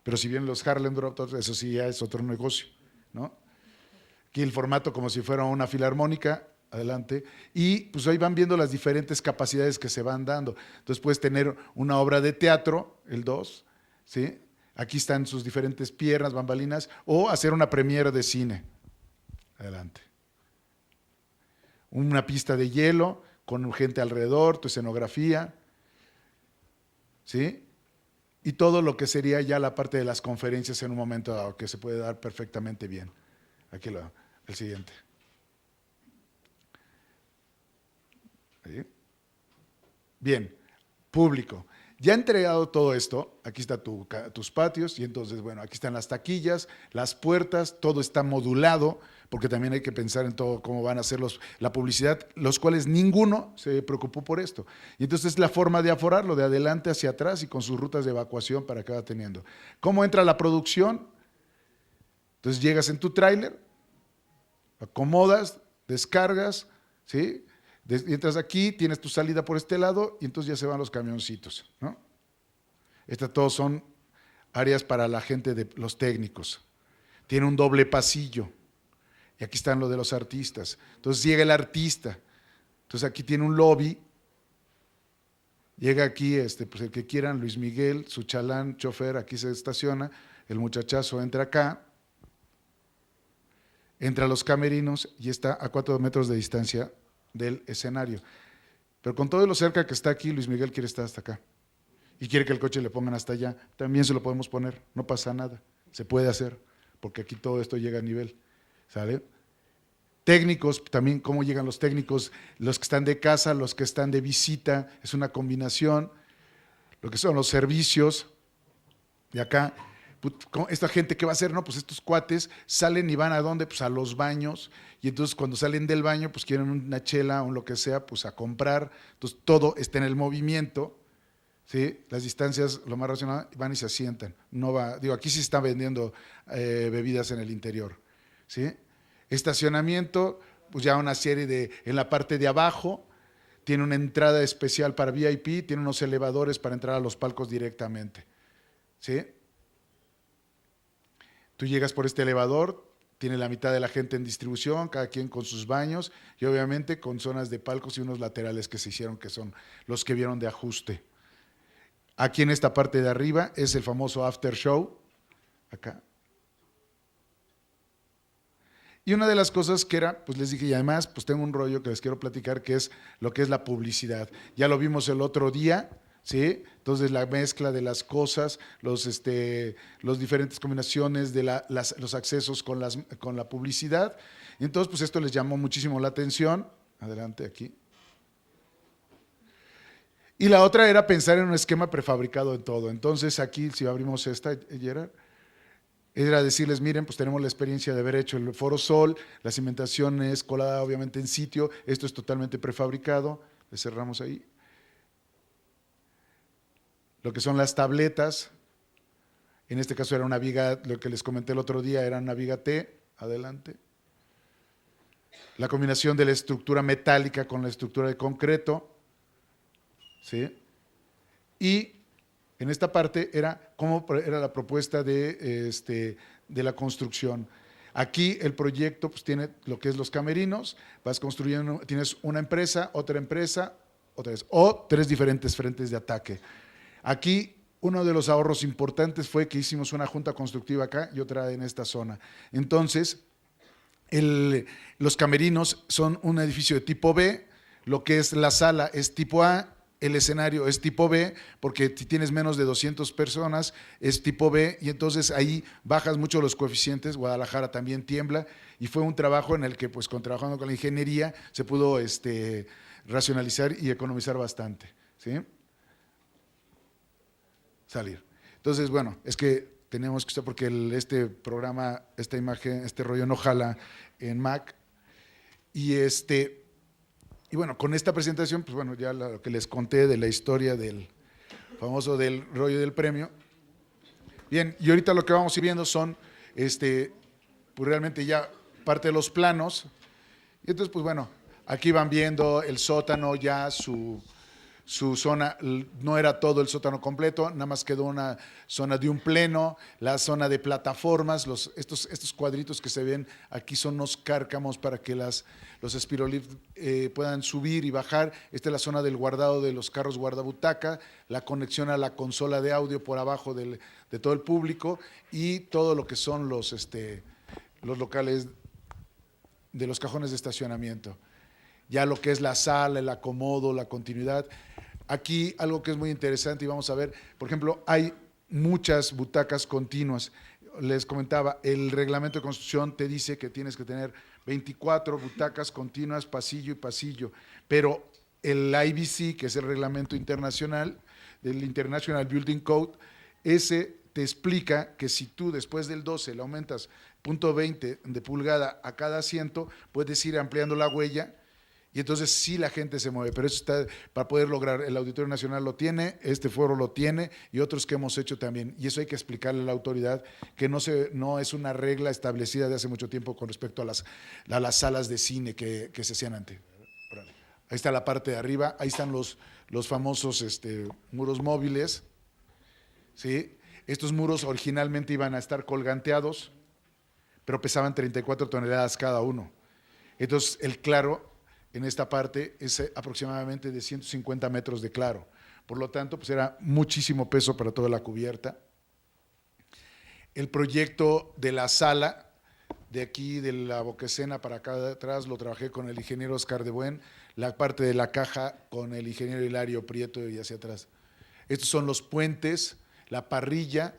Pero si bien los Harlem Globetrotters, eso sí ya es otro negocio, ¿no? Aquí el formato como si fuera una filarmónica, adelante, y pues ahí van viendo las diferentes capacidades que se van dando. Entonces puedes tener una obra de teatro, el 2, ¿sí? Aquí están sus diferentes piernas, bambalinas, o hacer una premiere de cine, adelante. Una pista de hielo con gente alrededor, tu escenografía, ¿sí? Y todo lo que sería ya la parte de las conferencias en un momento dado, que se puede dar perfectamente bien. Aquí el siguiente. ¿Sí? Bien, público. Ya he entregado todo esto, aquí está tus patios y entonces, bueno, aquí están las taquillas, las puertas, todo está modulado, porque también hay que pensar en todo cómo van a ser la publicidad, los cuales ninguno se preocupó por esto. Y entonces es la forma de aforarlo, de adelante hacia atrás y con sus rutas de evacuación para que va teniendo. ¿Cómo entra la producción? Entonces llegas en tu tráiler, acomodas, descargas, ¿sí? Entras aquí, tienes tu salida por este lado y entonces ya se van los camioncitos, ¿no? Estas todos son áreas para la gente de los técnicos. Tiene un doble pasillo y aquí están lo de los artistas. Entonces llega el artista, entonces aquí tiene un lobby, llega aquí pues el que quieran, Luis Miguel, su chalán, chofer, aquí se estaciona, el muchachazo entra acá, entra a los camerinos y está a 4 metros de distancia del escenario. Pero con todo lo cerca que está aquí, Luis Miguel quiere estar hasta acá. Y quiere que el coche le pongan hasta allá. También se lo podemos poner, no pasa nada. Se puede hacer, porque aquí todo esto llega a nivel. ¿Sale? Técnicos, también cómo llegan los técnicos, los que están de casa, los que están de visita, es una combinación. Lo que son los servicios, de acá. Esta gente, ¿qué va a hacer? No, pues estos cuates salen y van ¿a dónde? Pues a los baños, y entonces cuando salen del baño, pues quieren una chela o lo que sea, pues a comprar, entonces todo está en el movimiento, ¿sí? Las distancias, lo más racional, van y se asientan, no va, digo, aquí sí se están vendiendo bebidas en el interior, ¿sí? Estacionamiento, pues ya una serie en la parte de abajo, tiene una entrada especial para VIP, tiene unos elevadores para entrar a los palcos directamente, ¿sí? Tú llegas por este elevador, tiene la mitad de la gente en distribución, cada quien con sus baños y obviamente con zonas de palcos y unos laterales que se hicieron, que son los que vieron de ajuste. Aquí en esta parte de arriba es el famoso after show, acá. Y una de las cosas que era, pues les dije, y además, pues tengo un rollo que les quiero platicar, que es lo que es la publicidad. Ya lo vimos el otro día, ¿sí? Entonces la mezcla de las cosas, los diferentes combinaciones de los accesos con la publicidad. Y entonces, pues esto les llamó muchísimo la atención. Adelante aquí. Y la otra era pensar en un esquema prefabricado en todo. Entonces aquí, si abrimos esta, Gerard, era decirles, miren, pues tenemos la experiencia de haber hecho el Foro Sol, la cimentación es colada obviamente en sitio, esto es totalmente prefabricado, le cerramos ahí. Lo que son las tabletas, en este caso era una viga, lo que les comenté el otro día era una viga T, adelante. La combinación de la estructura metálica con la estructura de concreto, ¿sí? Y en esta parte era cómo era la propuesta de la construcción. Aquí el proyecto pues, tiene lo que es los camerinos, vas construyendo, tienes una empresa, otra empresa, o tres diferentes frentes de ataque. Aquí uno de los ahorros importantes fue que hicimos una junta constructiva acá y otra en esta zona. Entonces, los camerinos son un edificio de tipo B, lo que es la sala es tipo A, el escenario es tipo B, porque si tienes menos de 200 personas es tipo B, y entonces ahí bajas mucho los coeficientes. Guadalajara también tiembla, y fue un trabajo en el que, pues, trabajando con la ingeniería, se pudo racionalizar y economizar bastante. ¿sí? Salir. Entonces, bueno, es que tenemos que estar, porque este programa, esta imagen, este rollo no jala en Mac. Y bueno, con esta presentación, pues bueno, ya lo que les conté de la historia del famoso del rollo del premio. Bien, y ahorita lo que vamos a ir viendo son, pues realmente ya parte de los planos. Y entonces, pues bueno, aquí van viendo el sótano ya, su zona, no era todo el sótano completo, nada más quedó una zona de un pleno, la zona de plataformas, estos cuadritos que se ven aquí son unos cárcamos para que los Spirolift puedan subir y bajar. Esta es la zona del guardado de los carros guardabutaca, la conexión a la consola de audio por abajo de todo el público y todo lo que son los locales de los cajones de estacionamiento. Ya lo que es la sala, el acomodo, la continuidad. Aquí algo que es muy interesante y vamos a ver, por ejemplo, hay muchas butacas continuas. Les comentaba, el reglamento de construcción te dice que tienes que tener 24 butacas continuas, pasillo y pasillo, pero el IBC, que es el reglamento internacional, del International Building Code, ese te explica que si tú después del 12 le aumentas 0.20 de pulgada a cada asiento, puedes ir ampliando la huella. Y entonces sí la gente se mueve, pero eso está para poder lograr. El Auditorio Nacional lo tiene, este foro lo tiene y otros que hemos hecho también. Y eso hay que explicarle a la autoridad que no es una regla establecida de hace mucho tiempo con respecto a las salas de cine que se hacían antes. Ahí está la parte de arriba, ahí están los famosos muros móviles, ¿sí? Estos muros originalmente iban a estar colganteados, pero pesaban 34 toneladas cada uno. Entonces el claro en esta parte es aproximadamente de 150 metros de claro. Por lo tanto, pues era muchísimo peso para toda la cubierta. El proyecto de la sala, de aquí, de la boquecena para acá atrás, lo trabajé con el ingeniero Oscar de Buen, la parte de la caja con el ingeniero Hilario Prieto y hacia atrás. Estos son los puentes, la parrilla,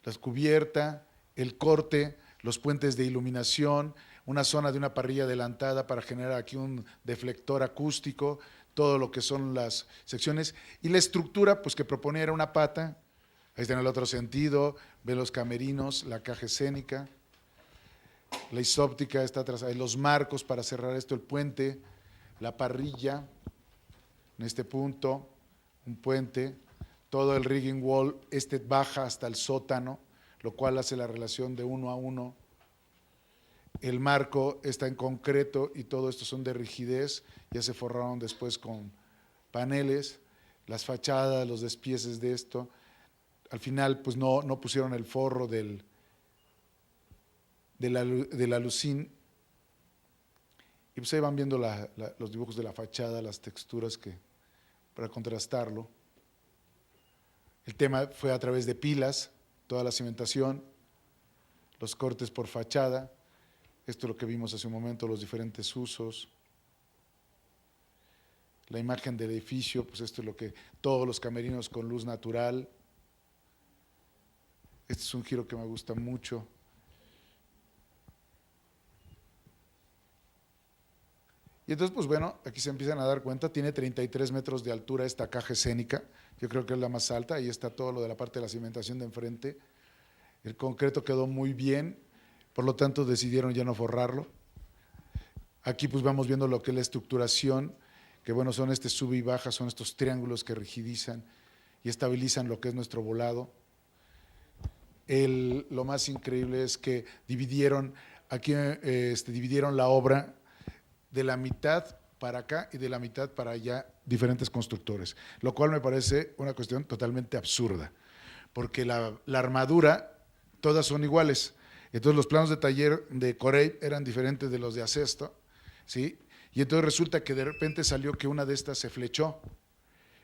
la cubierta, el corte, los puentes de iluminación, una zona de una parrilla adelantada para generar aquí un deflector acústico, todo lo que son las secciones. Y la estructura, pues que proponía era una pata, ahí está en el otro sentido, ve los camerinos, la caja escénica, la isóptica está atrás, hay los marcos para cerrar esto, el puente, la parrilla, en este punto, un puente, todo el rigging wall, baja hasta el sótano, lo cual hace la relación de 1 a 1. El marco está en concreto y todo esto son de rigidez, ya se forraron después con paneles, las fachadas, los despieces de esto. Al final pues no pusieron el forro de la alucín. Y pues ahí van viendo los dibujos de la fachada, las texturas para contrastarlo. El tema fue a través de pilas, toda la cimentación, los cortes por fachada. Esto es lo que vimos hace un momento, los diferentes usos. La imagen del edificio, pues esto es lo que, todos los camerinos con luz natural. Este es un giro que me gusta mucho. Y entonces, pues bueno, aquí se empiezan a dar cuenta, tiene 33 metros de altura esta caja escénica, yo creo que es la más alta, ahí está todo lo de la parte de la cimentación de enfrente. El concreto quedó muy bien, por lo tanto decidieron ya no forrarlo. Aquí pues vamos viendo lo que es la estructuración, que bueno, son sub y baja, son estos triángulos que rigidizan y estabilizan lo que es nuestro volado. Lo más increíble es que dividieron la obra de la mitad para acá y de la mitad para allá, diferentes constructores, lo cual me parece una cuestión totalmente absurda, porque la armadura, todas son iguales. Entonces los planos de taller de Corey eran diferentes de los de Acesto, ¿sí? Y entonces resulta que de repente salió que una de estas se flechó.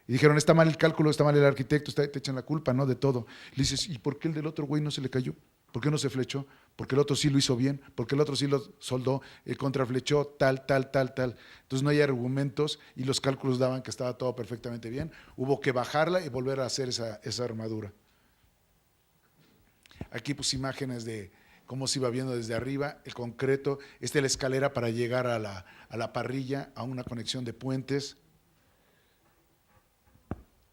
Y dijeron, está mal el cálculo, está mal el arquitecto, te echan la culpa, ¿no? De todo. Le dices, ¿y por qué el del otro güey no se le cayó? ¿Por qué no se flechó? Porque el otro sí lo hizo bien, porque el otro sí lo soldó, contraflechó, tal. Entonces no hay argumentos y los cálculos daban que estaba todo perfectamente bien. Hubo que bajarla y volver a hacer esa armadura. Aquí pues imágenes de cómo se iba viendo desde arriba, el concreto, esta es la escalera para llegar a la parrilla, a una conexión de puentes.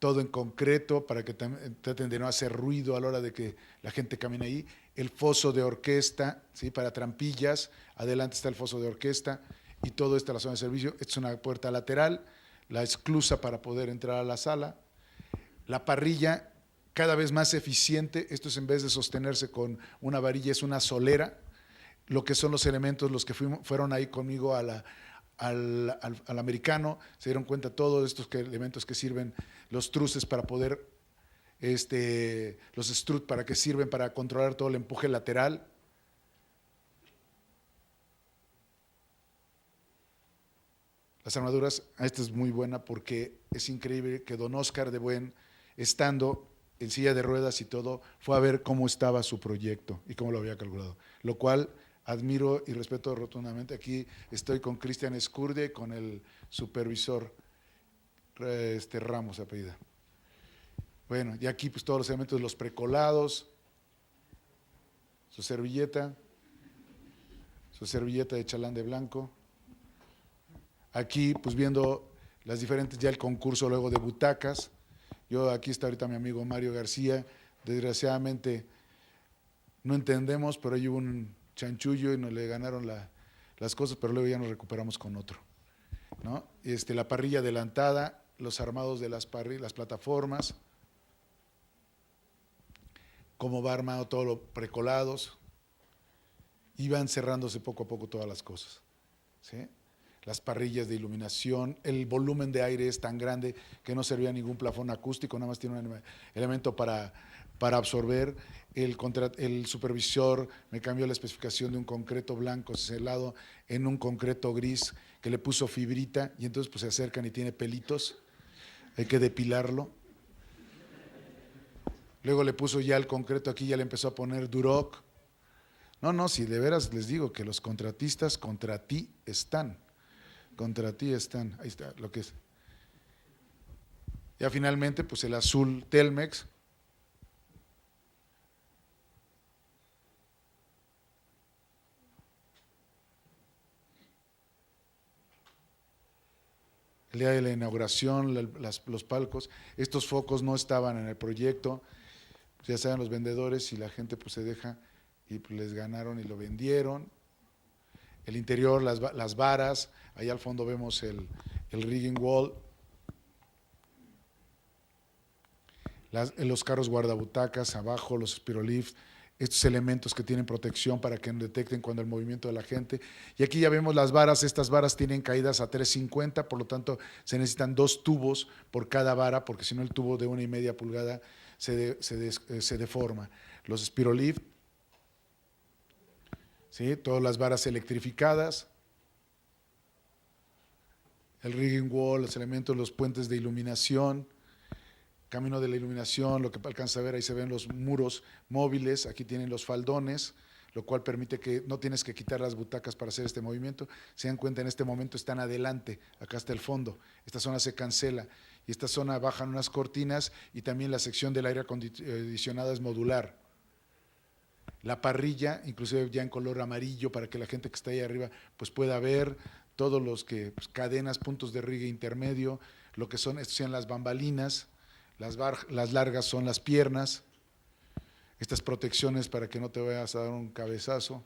todo en concreto para que traten de no hacer ruido a la hora de que la gente camine ahí. El foso de orquesta, ¿sí? Para trampillas, adelante está el foso de orquesta y todo está en la zona de servicio. Esta es una puerta lateral, la esclusa para poder entrar a la sala. La parrilla cada vez más eficiente, esto es en vez de sostenerse con una varilla, es una solera. Lo que son los elementos, los que fueron ahí conmigo al americano, se dieron cuenta todos estos elementos que sirven, los truces para poder, los struts para que sirven para controlar todo el empuje lateral. Las armaduras, esta es muy buena porque es increíble que don Oscar de Buen, estando en silla de ruedas y todo, fue a ver cómo estaba su proyecto y cómo lo había calculado, lo cual admiro y respeto rotundamente. Aquí estoy con Cristian Escurde, con el supervisor Ramos apellida. Bueno, y aquí pues todos los elementos de los precolados, su servilleta de chalán de blanco. Aquí pues viendo las diferentes, ya el concurso luego de butacas. Aquí está ahorita mi amigo Mario García, desgraciadamente no entendemos, pero ahí hubo un chanchullo y nos le ganaron las cosas, pero luego ya nos recuperamos con otro, ¿no? La parrilla adelantada, los armados de las plataformas, cómo va armado todo lo precolados, y van cerrándose poco a poco todas las cosas, ¿sí? Las parrillas de iluminación, el volumen de aire es tan grande que no servía ningún plafón acústico, nada más tiene un elemento para absorber. El supervisor me cambió la especificación de un concreto blanco celado en un concreto gris que le puso fibrita y entonces pues se acercan y tiene pelitos, hay que depilarlo. Luego le puso ya el concreto aquí, ya le empezó a poner Duroc. No, si de veras les digo que los contratistas contra ti están. Contra ti están, ahí está lo que es. Ya finalmente, pues el azul Telmex. El día de la inauguración, los palcos, estos focos no estaban en el proyecto, pues ya saben los vendedores y la gente pues se deja y pues les ganaron y lo vendieron. El interior, las varas, ahí al fondo vemos el rigging wall, los carros guardabutacas, abajo los spirolift, estos elementos que tienen protección para que detecten cuando el movimiento de la gente. Y aquí ya vemos las varas, estas varas tienen caídas a 350, por lo tanto se necesitan 2 tubos por cada vara, porque si no el tubo de 1,5 pulgada se deforma. Los spirolift, ¿sí? Todas las varas electrificadas, el rigging wall, los elementos, los puentes de iluminación, camino de la iluminación, lo que alcanza a ver, ahí se ven los muros móviles, aquí tienen los faldones, lo cual permite que no tienes que quitar las butacas para hacer este movimiento. Se dan cuenta, en este momento están adelante, acá está el fondo, esta zona se cancela y esta zona bajan unas cortinas y también la sección del aire acondicionado es modular. La parrilla, inclusive ya en color amarillo para que la gente que está ahí arriba pues pueda ver todos los que, pues, cadenas, puntos de rigue intermedio, lo que son, estos sean las bambalinas. Las largas son las piernas, estas protecciones para que no te vayas a dar un cabezazo.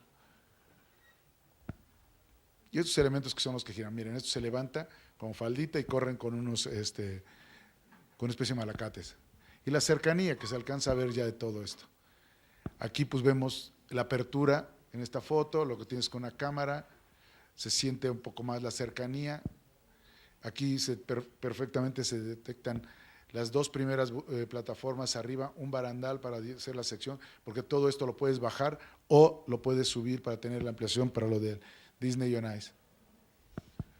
Y estos elementos que son los que giran, miren, esto se levanta con faldita y corren con con una especie de malacates. Y la cercanía que se alcanza a ver ya de todo esto. Aquí pues vemos la apertura en esta foto, lo que tienes con una cámara, se siente un poco más la cercanía. Aquí perfectamente se detectan las 2 primeras plataformas arriba, un barandal para hacer la sección, porque todo esto lo puedes bajar o lo puedes subir para tener la ampliación para lo de Disney on Ice.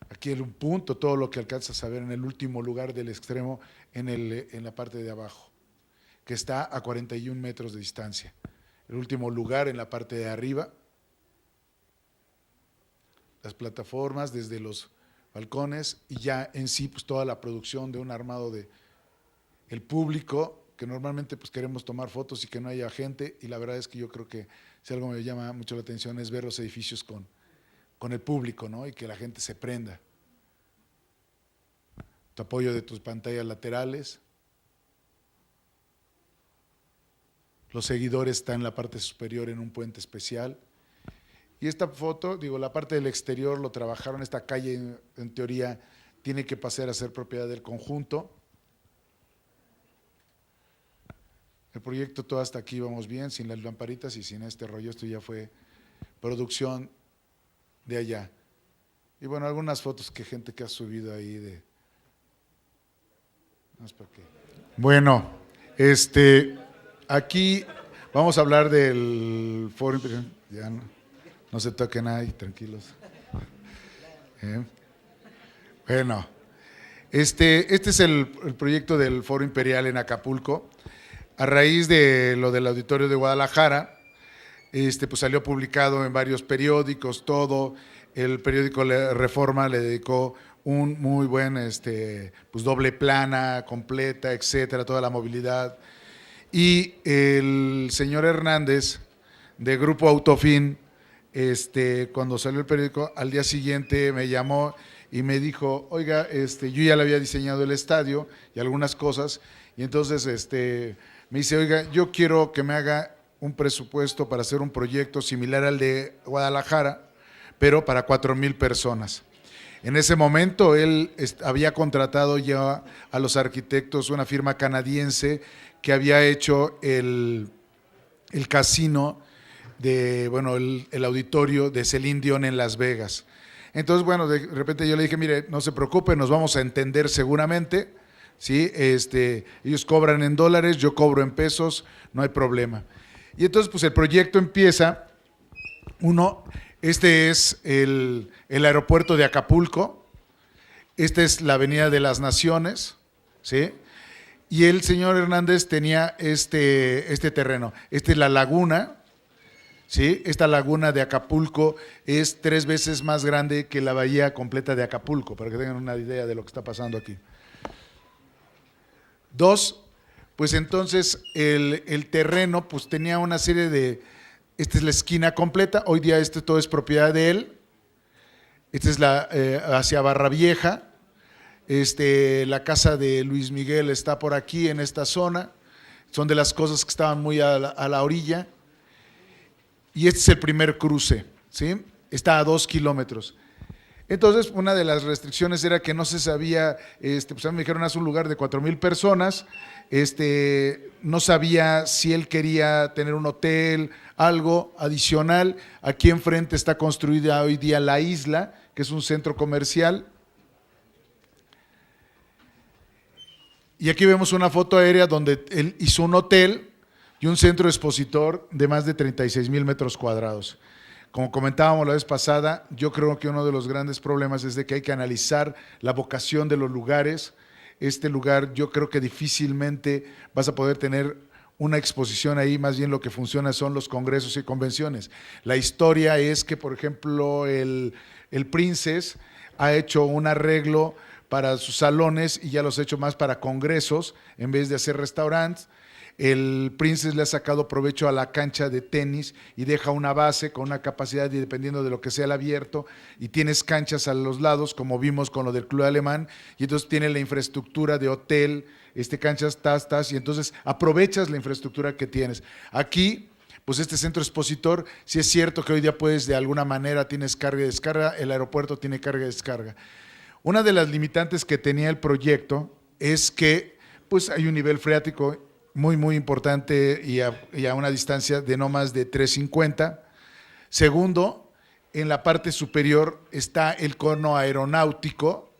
Aquí en un punto, todo lo que alcanzas a ver en el último lugar del extremo, en la parte de abajo, que está a 41 metros de distancia. El último lugar en la parte de arriba, las plataformas desde los balcones y ya en sí pues toda la producción de un armado de el público, que normalmente pues queremos tomar fotos y que no haya gente, y la verdad es que yo creo que si algo me llama mucho la atención es ver los edificios con el público, ¿no? Y que la gente se prenda. Tu apoyo de tus pantallas laterales, los seguidores están en la parte superior en un puente especial. Y esta foto, digo, la parte del exterior lo trabajaron, esta calle en teoría tiene que pasar a ser propiedad del conjunto. El proyecto todo hasta aquí vamos bien, sin las lamparitas y sin este rollo, esto ya fue producción de allá. Y bueno, algunas fotos que gente que ha subido ahí de… No es para qué. Bueno, aquí vamos a hablar del Foro Imperial, ya no se toquen ahí, tranquilos. Bueno, este es el proyecto del Foro Imperial en Acapulco. A raíz de lo del Auditorio de Guadalajara, pues salió publicado en varios periódicos, todo. El periódico Reforma le dedicó un muy buen, pues doble plana, completa, etcétera, toda la movilidad. Y el señor Hernández, de Grupo Autofin, cuando salió el periódico, al día siguiente me llamó y me dijo, oiga, yo ya le había diseñado el estadio y algunas cosas, y entonces, me dice, oiga, yo quiero que me haga un presupuesto para hacer un proyecto similar al de Guadalajara, pero para 4,000 personas. En ese momento él había contratado ya a los arquitectos, una firma canadiense que había hecho el casino bueno, el auditorio de Celine Dion en Las Vegas. Entonces, bueno, de repente yo le dije, mire, no se preocupe, nos vamos a entender seguramente, ¿sí? Ellos cobran en dólares, yo cobro en pesos, no hay problema. Y entonces, pues el proyecto empieza, este es el aeropuerto de Acapulco, esta es la Avenida de las Naciones, ¿sí? Y el señor Hernández tenía este terreno, esta es la laguna, ¿sí? Esta laguna de Acapulco es 3 veces más grande que la bahía completa de Acapulco, para que tengan una idea de lo que está pasando aquí. 2, pues entonces el terreno pues tenía una serie de… Esta es la esquina completa, hoy día todo es propiedad de él. Esta es hacia Barra Vieja. La casa de Luis Miguel está por aquí en esta zona. Son de las cosas que estaban muy a la orilla. Y este es el primer cruce, ¿sí? Está a 2 kilómetros. Entonces, una de las restricciones era que no se sabía, pues a mí me dijeron, haz un lugar de 4,000 personas, no sabía si él quería tener un hotel, algo adicional. Aquí enfrente está construida hoy día La Isla, que es un centro comercial. Y aquí vemos una foto aérea donde él hizo un hotel y un centro expositor de más de 36,000 metros cuadrados. Como comentábamos la vez pasada, yo creo que uno de los grandes problemas es de que hay que analizar la vocación de los lugares. Este lugar yo creo que difícilmente vas a poder tener una exposición ahí, más bien lo que funciona son los congresos y convenciones. La historia es que, por ejemplo, el Princess ha hecho un arreglo para sus salones y ya los ha hecho más para congresos en vez de hacer restaurantes. El Princess le ha sacado provecho a la cancha de tenis y deja una base con una capacidad, y dependiendo de lo que sea el abierto, y tienes canchas a los lados, como vimos con lo del Club Alemán, y entonces tiene la infraestructura de hotel, canchas, y entonces aprovechas la infraestructura que tienes. Aquí, pues este centro expositor, sí es cierto que hoy día puedes, de alguna manera, tienes carga y descarga, el aeropuerto tiene carga y descarga. Una de las limitantes que tenía el proyecto es que pues hay un nivel freático muy, muy importante y a una distancia de no más de 350. Segundo, en la parte superior está el cono aeronáutico,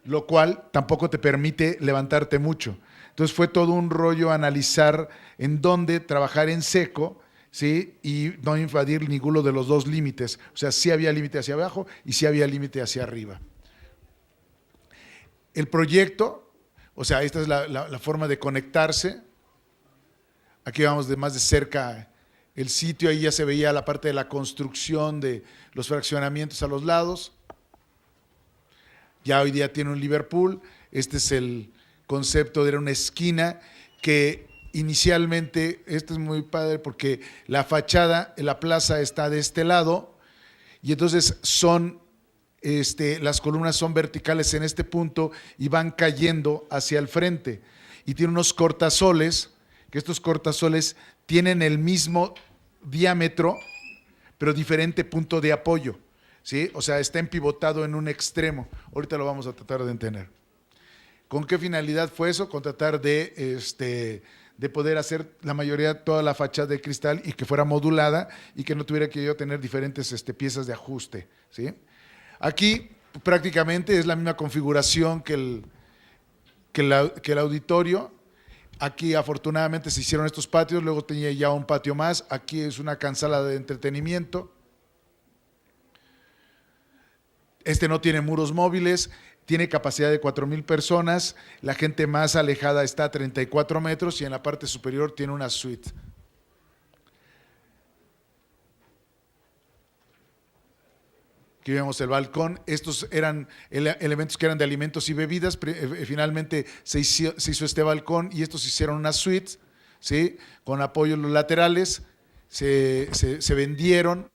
lo cual tampoco te permite levantarte mucho. Entonces fue todo un rollo analizar en dónde trabajar en seco, ¿sí? Y no invadir ninguno de los dos límites. O sea, sí había límite hacia abajo y sí había límite hacia arriba. El proyecto, o sea, esta es la forma de conectarse. Aquí vamos de más de cerca el sitio, ahí ya se veía la parte de la construcción de los fraccionamientos a los lados. Ya hoy día tiene un Liverpool. Este es el concepto de una esquina que inicialmente, esto es muy padre porque la fachada, la plaza está de este lado y entonces las columnas son verticales en este punto y van cayendo hacia el frente y tiene unos cortasoles, que estos cortasoles tienen el mismo diámetro, pero diferente punto de apoyo, ¿sí? O sea, está empivotado en un extremo. Ahorita lo vamos a tratar de entender. ¿Con qué finalidad fue eso? Con tratar de poder hacer la mayoría, toda la fachada de cristal y que fuera modulada y que no tuviera que yo tener diferentes piezas de ajuste, ¿sí? Aquí prácticamente es la misma configuración que el auditorio. Aquí afortunadamente se hicieron estos patios, luego tenía ya un patio más. Aquí es una cansala de entretenimiento. No tiene muros móviles, tiene capacidad de 4,000 personas. La gente más alejada está a 34 metros y en la parte superior tiene una suite. Aquí vemos el balcón. Estos eran elementos que eran de alimentos y bebidas. Finalmente se hizo este balcón y estos hicieron una suite, ¿sí? Con apoyos los laterales. Se vendieron.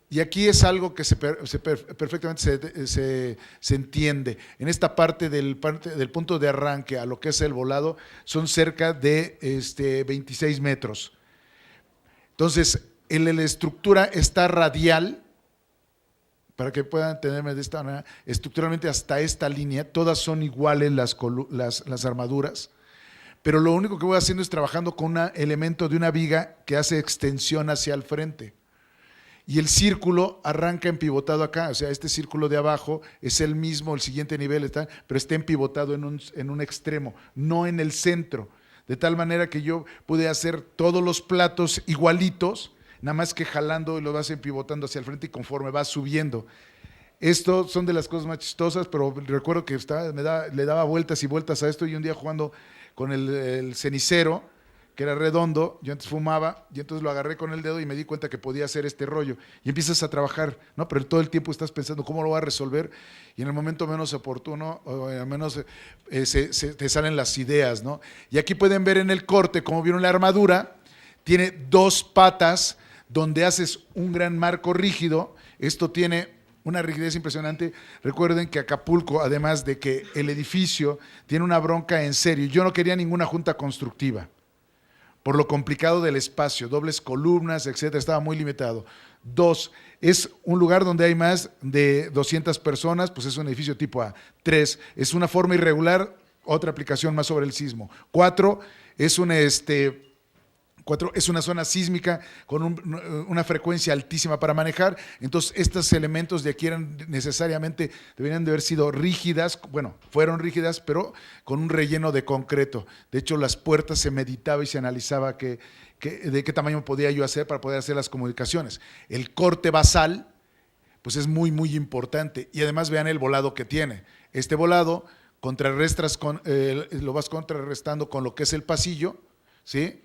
Y aquí es algo que perfectamente se entiende. En esta parte del punto de arranque a lo que es el volado son cerca de 26 metros. Entonces, la estructura está radial, para que puedan entenderme de esta manera, estructuralmente hasta esta línea, todas son iguales las armaduras, pero lo único que voy haciendo es trabajando con un elemento de una viga que hace extensión hacia el frente. Y el círculo arranca empivotado acá, o sea, este círculo de abajo es el mismo, el siguiente nivel está, pero está empivotado en un extremo, no en el centro, de tal manera que yo pude hacer todos los platos igualitos, nada más que jalando y lo vas empivotando hacia el frente y conforme vas subiendo. Esto son de las cosas más chistosas, pero recuerdo que le daba vueltas y vueltas a esto y un día jugando con el cenicero, que era redondo, yo antes fumaba y entonces lo agarré con el dedo y me di cuenta que podía hacer este rollo y empiezas a trabajar, ¿no? Pero todo el tiempo estás pensando cómo lo vas a resolver y en el momento menos oportuno, o al menos te salen las ideas, ¿no? Y aquí pueden ver en el corte, como vieron la armadura, tiene 2 patas donde haces un gran marco rígido. Esto tiene una rigidez impresionante. Recuerden que Acapulco, además de que el edificio tiene una bronca en serio, yo no quería ninguna junta constructiva por lo complicado del espacio, dobles columnas, etcétera, estaba muy limitado. 2, es un lugar donde hay más de 200 personas, pues es un edificio tipo A. 3, es una forma irregular, otra aplicación más sobre el sismo. 4, es una zona sísmica con una frecuencia altísima para manejar, entonces estos elementos de aquí deberían de haber sido rígidas, bueno, fueron rígidas, pero con un relleno de concreto. De hecho, las puertas se meditaba y se analizaba de qué tamaño podía yo hacer para poder hacer las comunicaciones. El corte basal, pues es muy, muy importante, y además vean el volado que tiene. Este volado lo vas contrarrestando con lo que es el pasillo, ¿sí?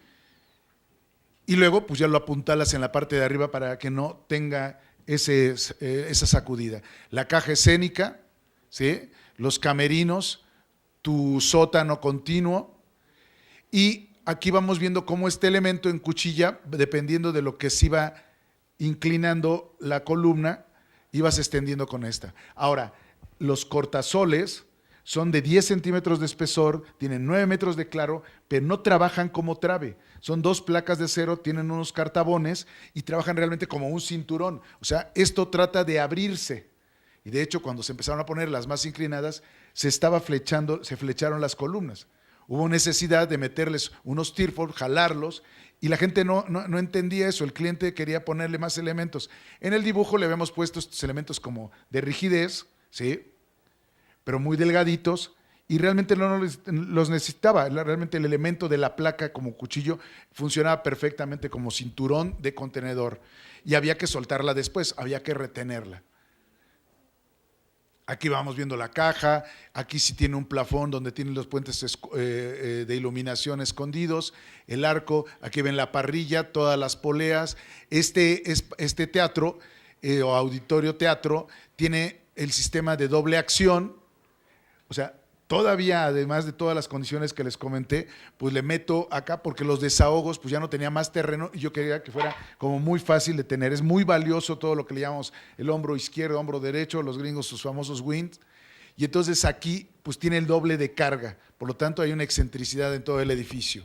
Y luego pues ya lo apuntalas en la parte de arriba para que no tenga esa sacudida. La caja escénica, ¿sí? Los camerinos, tu sótano continuo, y aquí vamos viendo cómo este elemento en cuchilla, dependiendo de lo que se iba inclinando la columna, ibas extendiendo con esta. Ahora, los cortasoles son de 10 centímetros de espesor, tienen 9 metros de claro, pero no trabajan como trabe. Son 2 placas de acero, tienen unos cartabones y trabajan realmente como un cinturón. O sea, esto trata de abrirse. Y de hecho, cuando se empezaron a poner las más inclinadas, se flecharon las columnas. Hubo necesidad de meterles unos tirfol, jalarlos, y la gente no entendía eso. El cliente quería ponerle más elementos. En el dibujo le habíamos puesto estos elementos como de rigidez, ¿sí? Pero muy delgaditos, y realmente no los necesitaba. Realmente el elemento de la placa como cuchillo funcionaba perfectamente como cinturón de contenedor, y había que soltarla después, había que retenerla. Aquí vamos viendo la caja, aquí sí tiene un plafón donde tienen los puentes de iluminación escondidos, el arco, aquí ven la parrilla, todas las poleas. Este teatro o auditorio teatro tiene el sistema de doble acción. O sea, todavía, además de todas las condiciones que les comenté, pues le meto acá porque los desahogos, pues ya no tenía más terreno y yo quería que fuera como muy fácil de tener. Es muy valioso todo lo que le llamamos el hombro izquierdo, hombro derecho, los gringos sus famosos wings. y entonces aquí pues tiene el doble de carga, por lo tanto hay una excentricidad en todo el edificio.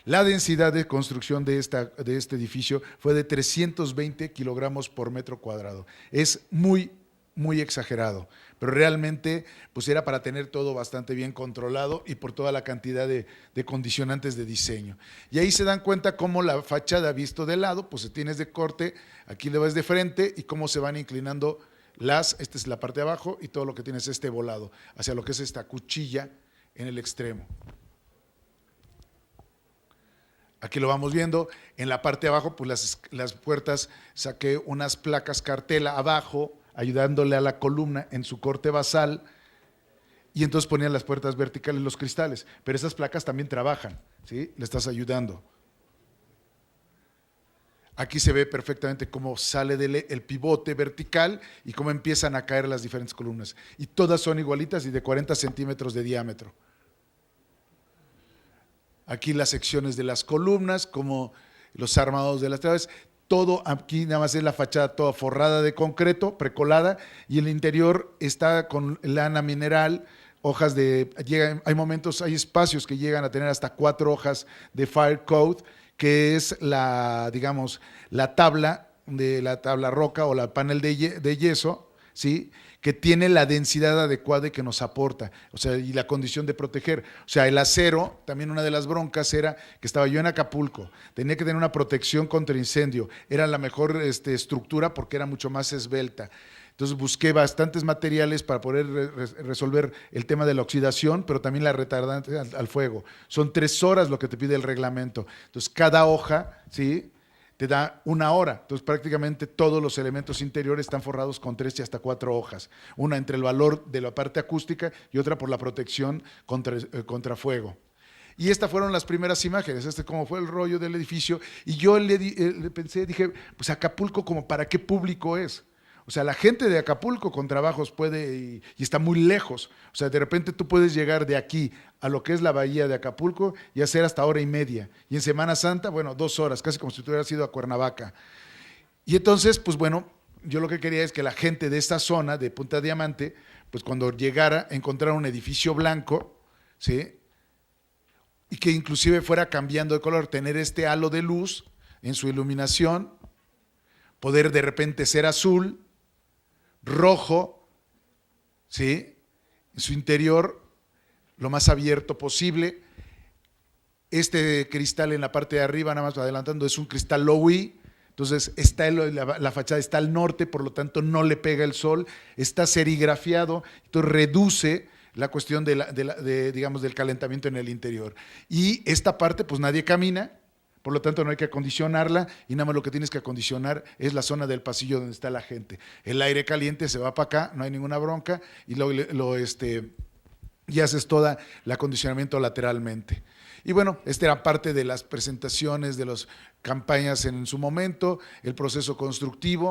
La densidad de construcción de este edificio fue de 320 kilogramos por metro cuadrado. Es muy, muy exagerado, pero realmente pues era para tener todo bastante bien controlado y por toda la cantidad de condicionantes de diseño. Y ahí se dan cuenta cómo la fachada visto de lado, pues se tienes de corte, aquí le ves de frente y cómo se van inclinando esta es la parte de abajo y todo lo que tienes este volado hacia lo que es esta cuchilla en el extremo. Aquí lo vamos viendo, en la parte de abajo, pues las puertas, saqué unas placas cartela abajo, ayudándole a la columna en su corte basal, y entonces ponían las puertas verticales, los cristales, pero esas placas también trabajan, ¿sí? Le estás ayudando. Aquí se ve perfectamente cómo sale el pivote vertical y cómo empiezan a caer las diferentes columnas. Y todas son igualitas y de 40 centímetros de diámetro. Aquí las secciones de las columnas, como los armados de las traves, todo aquí nada más es la fachada toda forrada de concreto, precolada, y el interior está con lana mineral, hojas hay momentos, hay espacios que llegan a tener hasta 4 hojas de fire coat, que es digamos, la tabla roca o la panel de yeso, ¿sí? Que tiene la densidad adecuada y que nos aporta, o sea, y la condición de proteger. O sea, el acero, también una de las broncas era que estaba yo en Acapulco, tenía que tener una protección contra incendio, era la mejor estructura porque era mucho más esbelta. Entonces busqué bastantes materiales para poder resolver el tema de la oxidación, pero también la retardante al fuego. Son 3 horas lo que te pide el reglamento. Entonces cada hoja, ¿sí?, te da 1 hora. Entonces prácticamente todos los elementos interiores están forrados con 3 y hasta 4 hojas. Una entre el valor de la parte acústica y otra por la protección contra fuego. Y estas fueron las primeras imágenes, cómo fue el rollo del edificio. Y yo le pensé, dije, pues Acapulco, ¿como para qué público es? O sea, la gente de Acapulco con trabajos puede y está muy lejos. O sea, de repente tú puedes llegar de aquí a lo que es la bahía de Acapulco y hacer hasta 1:30. Y en Semana Santa, bueno, 2 horas, casi como si tú hubieras ido a Cuernavaca. Y entonces, pues bueno, yo lo que quería es que la gente de esta zona, de Punta Diamante, pues cuando llegara, encontrara un edificio blanco, ¿sí?, y que inclusive fuera cambiando de color, tener este halo de luz en su iluminación, poder de repente ser azul, rojo, ¿sí?, en su interior, lo más abierto posible. Este cristal en la parte de arriba, nada más adelantando, es un cristal low-E, entonces la fachada está al norte, por lo tanto no le pega el sol, está serigrafiado, entonces reduce la cuestión digamos, del calentamiento en el interior. Y esta parte, pues nadie camina, por lo tanto no hay que acondicionarla y nada más lo que tienes que acondicionar es la zona del pasillo donde está la gente. El aire caliente se va para acá, no hay ninguna bronca y y haces todo el acondicionamiento lateralmente. Y bueno, esta era parte de las presentaciones, de las campañas en su momento, el proceso constructivo.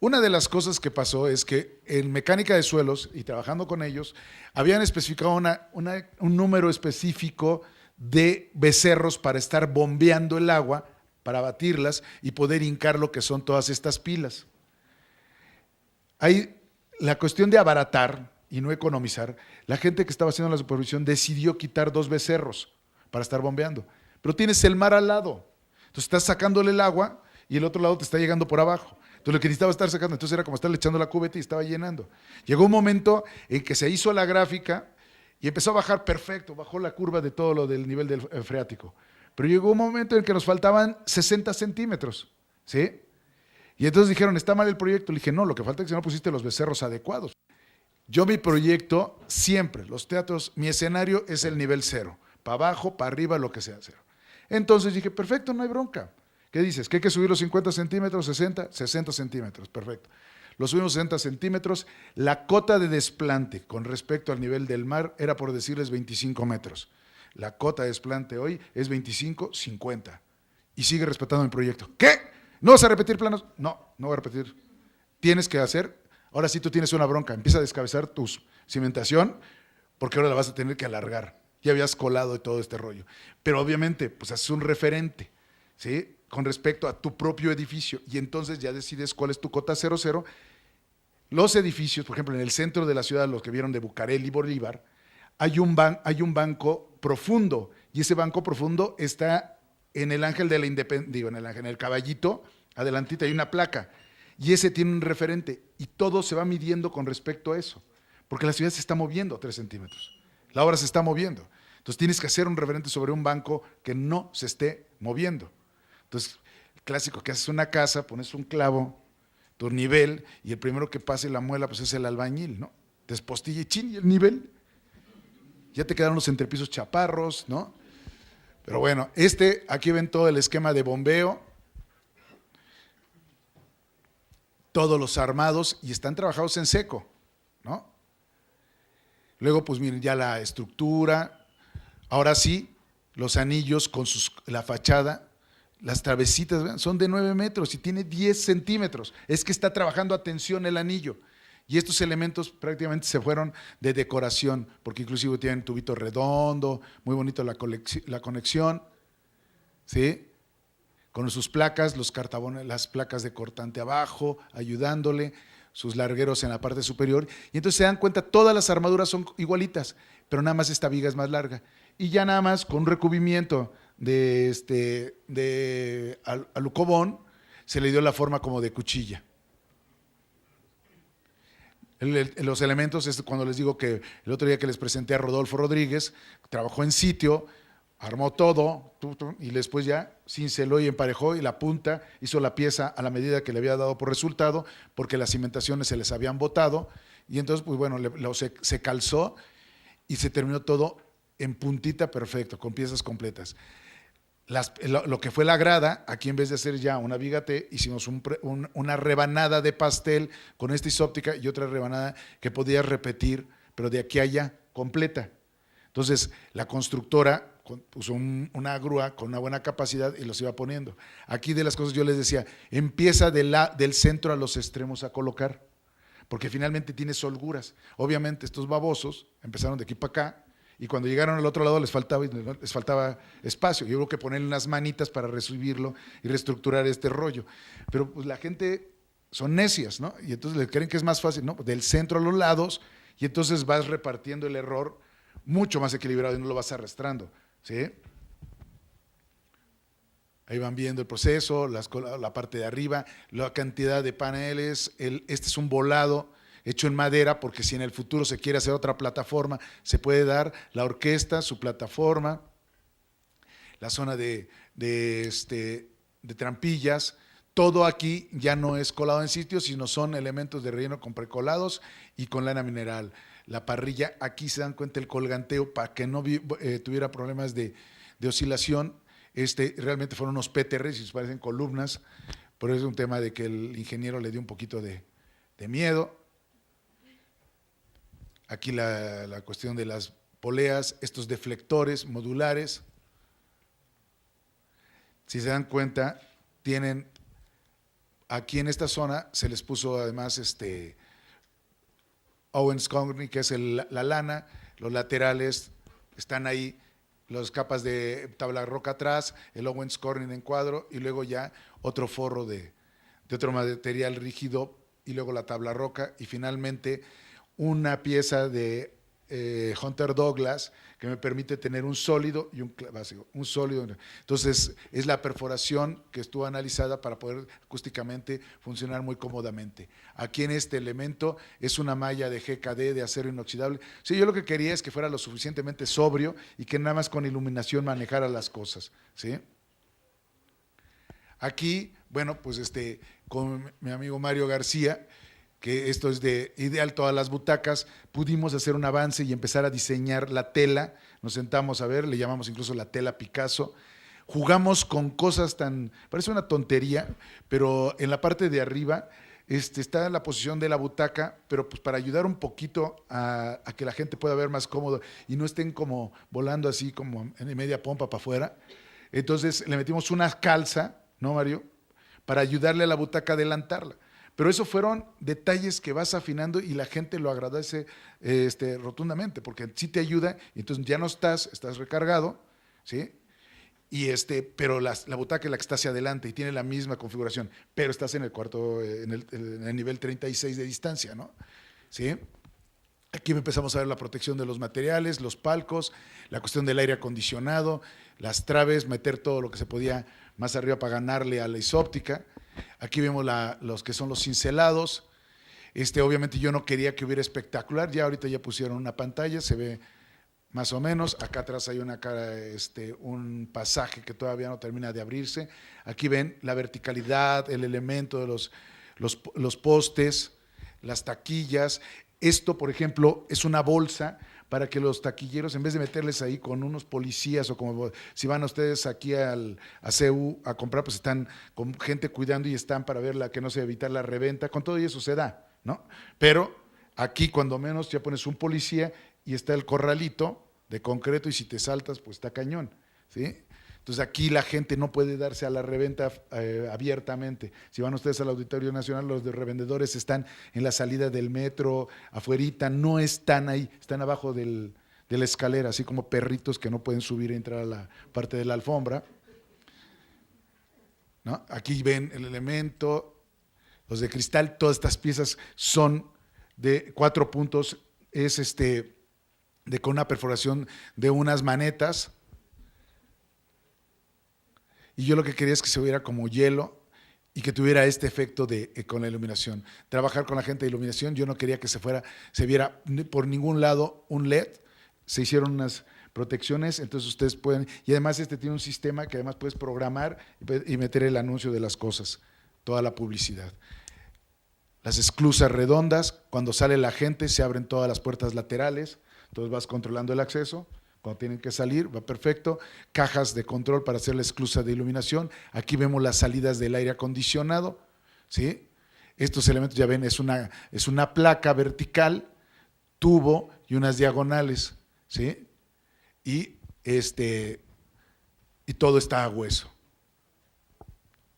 Una de las cosas que pasó es que en mecánica de suelos y trabajando con ellos, habían especificado un número específico de becerros para estar bombeando el agua, para batirlas y poder hincar lo que son todas estas pilas. Ahí la cuestión de abaratar y no economizar, la gente que estaba haciendo la supervisión decidió quitar 2 becerros para estar bombeando, pero tienes el mar al lado, entonces estás sacándole el agua y el otro lado te está llegando por abajo. Entonces lo que necesitaba estar sacando, entonces era como estarle echando la cubeta y estaba llenando. Llegó un momento en que se hizo la gráfica y empezó a bajar perfecto, bajó la curva de todo lo del nivel del freático. Pero llegó un momento en que nos faltaban 60 centímetros, ¿sí? Y entonces dijeron, está mal el proyecto. Le dije, no, lo que falta es que no pusiste los becerros adecuados. Yo mi proyecto, siempre, los teatros, mi escenario es el nivel 0, para abajo, para arriba, lo que sea 0. Entonces dije, perfecto, no hay bronca. ¿Qué dices? ¿Que hay que subir los 50 centímetros, 60? 60 centímetros, perfecto. Los subimos 60 centímetros. La cota de desplante con respecto al nivel del mar era, por decirles, 25 metros. La cota de desplante hoy es 25, 50. Y sigue respetando mi proyecto. ¿Qué? ¿No vas a repetir planos? No, no voy a repetir. Tienes que hacer, ahora sí tú tienes una bronca, empieza a descabezar tu cimentación, porque ahora la vas a tener que alargar. Ya habías colado y todo este rollo. Pero obviamente, pues haces un referente, ¿sí?, con respecto a tu propio edificio, y entonces ya decides cuál es tu cota 00, Los edificios, por ejemplo, en el centro de la ciudad, los que vieron de Bucareli y Bolívar, hay un banco profundo, y ese banco profundo está en el Ángel de la Independencia, digo, en el Caballito, adelantita hay una placa, y ese tiene un referente, y todo se va midiendo con respecto a eso, porque la ciudad se está moviendo 3 centímetros, la obra se está moviendo, entonces tienes que hacer un referente sobre un banco que no se esté moviendo. Entonces, el clásico que haces una casa, pones un clavo, tu nivel, y el primero que pase la muela, pues es el albañil, ¿no? Despostilla y chin, y el nivel. Ya te quedaron los entrepisos chaparros, ¿no? Pero bueno, aquí ven todo el esquema de bombeo, todos los armados, y están trabajados en seco, ¿no? Luego, pues miren, ya la estructura, ahora sí, los anillos con la fachada, las travesitas, ¿ven? Son de 9 metros y tiene 10 centímetros. Es que está trabajando a tensión el anillo. Y estos elementos prácticamente se fueron de decoración, porque inclusive tienen tubito redondo, muy bonito la conexión, ¿sí? Con sus placas, los cartabones, las placas de cortante abajo, ayudándole, sus largueros en la parte superior. Y entonces se dan cuenta, todas las armaduras son igualitas, pero nada más esta viga es más larga. Y ya nada más con un recubrimiento de alucobón, se le dio la forma como de cuchilla. Los elementos, es cuando les digo que el otro día que les presenté a Rodolfo Rodríguez, trabajó en sitio, armó todo, y después ya cinceló y emparejó, y la punta hizo la pieza a la medida que le había dado por resultado, porque las cimentaciones se les habían botado, y entonces, pues bueno, se calzó y se terminó todo en puntita perfecto, con piezas completas. Lo que fue la grada, aquí en vez de hacer ya una viga T, hicimos una rebanada de pastel con esta isóptica y otra rebanada que podías repetir, pero de aquí a allá, completa. Entonces, la constructora puso una grúa con una buena capacidad y los iba poniendo. Aquí de las cosas yo les decía, empieza del centro a los extremos a colocar, porque finalmente tiene holguras. Obviamente estos babosos empezaron de aquí para acá, y cuando llegaron al otro lado les faltaba espacio. Yo creo que ponerle unas manitas para recibirlo y reestructurar este rollo. Pero pues la gente son necias, ¿no? Y entonces le creen que es más fácil, ¿no? Del centro a los lados, y entonces vas repartiendo el error mucho más equilibrado y no lo vas arrastrando, ¿sí? Ahí van viendo el proceso, la parte de arriba, la cantidad de paneles, este es un volado hecho en madera, porque si en el futuro se quiere hacer otra plataforma, se puede dar la orquesta, su plataforma, la zona de trampillas, todo aquí ya no es colado en sitio, sino son elementos de relleno con precolados y con lana mineral. La parrilla, aquí se dan cuenta el colganteo para que no tuviera problemas de oscilación. Realmente fueron unos PTRs y se parecen columnas, pero es un tema de que el ingeniero le dio un poquito de miedo. Aquí la cuestión de las poleas, estos deflectores modulares. Si se dan cuenta, tienen aquí en esta zona, se les puso además Owens Corning, que es la lana, los laterales están ahí, las capas de tabla roca atrás, el Owens Corning en cuadro, y luego ya otro forro de otro material rígido, y luego la tabla roca, y finalmente una pieza de Hunter Douglas que me permite tener un sólido y un básico, un sólido. Entonces, es la perforación que estuvo analizada para poder acústicamente funcionar muy cómodamente. Aquí en este elemento es una malla de GKD de acero inoxidable. Sí, yo lo que quería es que fuera lo suficientemente sobrio y que nada más con iluminación manejara las cosas, ¿sí? Aquí, bueno, pues con mi amigo Mario García, que esto es de ideal, todas las butacas, pudimos hacer un avance y empezar a diseñar la tela, nos sentamos a ver, le llamamos incluso la tela Picasso, jugamos con cosas parece una tontería, pero en la parte de arriba está la posición de la butaca, pero pues para ayudar un poquito a que la gente pueda ver más cómodo y no estén como volando así como en media pompa para afuera, entonces le metimos una calza, ¿no, Mario?, para ayudarle a la butaca a adelantarla. Pero eso fueron detalles que vas afinando y la gente lo agradece rotundamente, porque sí te ayuda, y entonces ya no estás recargado, ¿sí? pero la butaca es la que está hacia adelante y tiene la misma configuración, pero estás en el cuarto, en el nivel 36 de distancia, ¿no? ¿Sí? Aquí empezamos a ver la protección de los materiales, los palcos, la cuestión del aire acondicionado, las traves, meter todo lo que se podía más arriba para ganarle a la isóptica. Aquí vemos los que son los cincelados. Obviamente yo no quería que hubiera espectacular, ya ahorita ya pusieron una pantalla, se ve más o menos. Acá atrás hay un pasaje que todavía no termina de abrirse. Aquí ven la verticalidad, el elemento de los postes, las taquillas. Esto, por ejemplo, es una bolsa para que los taquilleros, en vez de meterles ahí con unos policías o como si van ustedes aquí a CU a comprar, pues están con gente cuidando y están para ver que no se evitar la reventa, con todo y eso se da, ¿no? Pero aquí cuando menos ya pones un policía y está el corralito de concreto y si te saltas, pues está cañón, ¿sí? Entonces aquí la gente no puede darse a la reventa abiertamente. Si van ustedes al Auditorio Nacional, los de revendedores están en la salida del metro, afuerita, no están ahí, están abajo de la escalera, así como perritos que no pueden subir e entrar a la parte de la alfombra, ¿no? Aquí ven el elemento, los de cristal, todas estas piezas son de 4 puntos, con una perforación de unas manetas. Y yo lo que quería es que se viera como hielo y que tuviera este efecto con la iluminación. Trabajar con la gente de iluminación, yo no quería que se viera por ningún lado un LED. Se hicieron unas protecciones, entonces ustedes pueden, y además tiene un sistema que además puedes programar y meter el anuncio de las cosas, toda la publicidad. Las esclusas redondas, cuando sale la gente se abren todas las puertas laterales, entonces vas controlando el acceso. Cuando tienen que salir, va perfecto. Cajas de control para hacer la esclusa de iluminación. Aquí vemos las salidas del aire acondicionado, ¿sí? Estos elementos, ya ven, es una placa vertical, tubo y unas diagonales, ¿sí? Y todo está a hueso.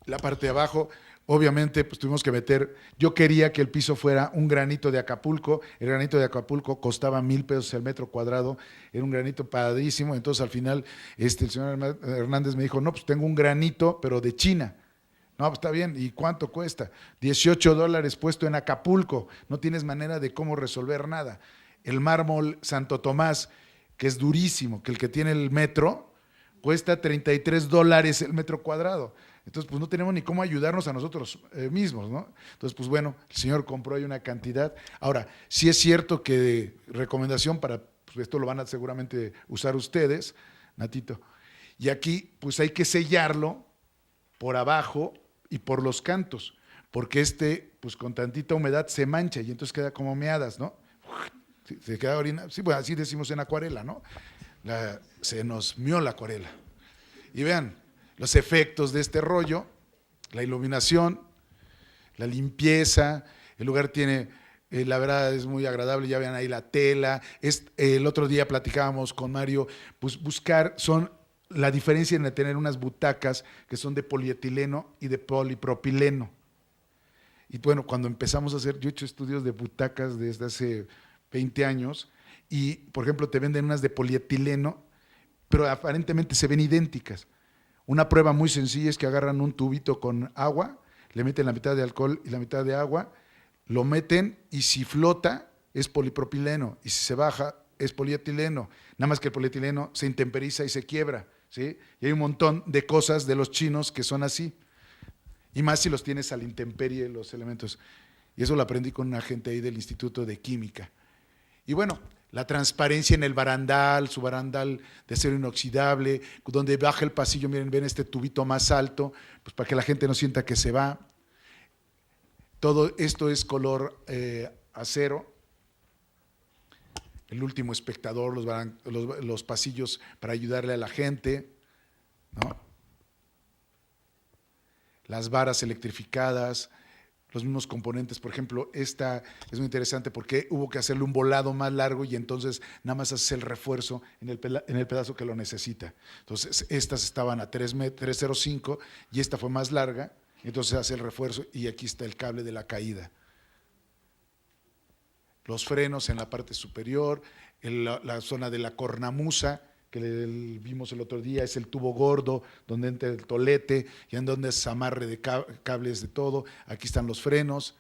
La parte de abajo, obviamente, pues tuvimos que meter, yo quería que el piso fuera un granito de Acapulco, el granito de Acapulco costaba 1,000 pesos el metro cuadrado, era un granito padrísimo, entonces al final el señor Hernández me dijo, no, pues tengo un granito, pero de China. No, pues está bien, ¿y cuánto cuesta? $18 puesto en Acapulco, no tienes manera de cómo resolver nada. El mármol Santo Tomás, que es durísimo, que el que tiene el metro, cuesta $33 el metro cuadrado. Entonces, pues no tenemos ni cómo ayudarnos a nosotros mismos, ¿no? Entonces, pues bueno, el señor compró ahí una cantidad. Ahora, sí es cierto que recomendación para, pues esto lo van a seguramente usar ustedes, Natito, y aquí pues hay que sellarlo por abajo y por los cantos, porque pues con tantita humedad se mancha y entonces queda como meadas, ¿no? Se queda orina, sí, pues así decimos en acuarela, ¿no? Se nos mió la acuarela. Y vean, los efectos de este rollo, la iluminación, la limpieza, el lugar tiene, la verdad es muy agradable, ya vean ahí la tela. El otro día platicábamos con Mario, pues la diferencia en tener unas butacas que son de polietileno y de polipropileno. Y bueno, cuando empezamos a hacer, yo he hecho estudios de butacas desde hace 20 años y, por ejemplo, te venden unas de polietileno, pero aparentemente se ven idénticas. Una prueba muy sencilla es que agarran un tubito con agua, le meten la mitad de alcohol y la mitad de agua, lo meten y si flota es polipropileno y si se baja es polietileno. Nada más que el polietileno se intemperiza y se quiebra, ¿sí? Y hay un montón de cosas de los chinos que son así. Y más si los tienes a la intemperie los elementos. Y eso lo aprendí con una gente ahí del Instituto de Química. Y bueno, la transparencia en el barandal, su barandal de acero inoxidable, donde baja el pasillo, miren, ven este tubito más alto, pues para que la gente no sienta que se va. Todo esto es color acero. El último espectador, los pasillos para ayudarle a la gente, ¿no? Las varas electrificadas, los mismos componentes, por ejemplo, esta es muy interesante porque hubo que hacerle un volado más largo y entonces nada más hace el refuerzo en el pedazo que lo necesita. Entonces, estas estaban a 3,05 y esta fue más larga, entonces hace el refuerzo y aquí está el cable de la caída. Los frenos en la parte superior, la zona de la cornamusa, que vimos el otro día, es el tubo gordo, donde entra el tolete y en donde es amarre de cables de todo. Aquí están los frenos,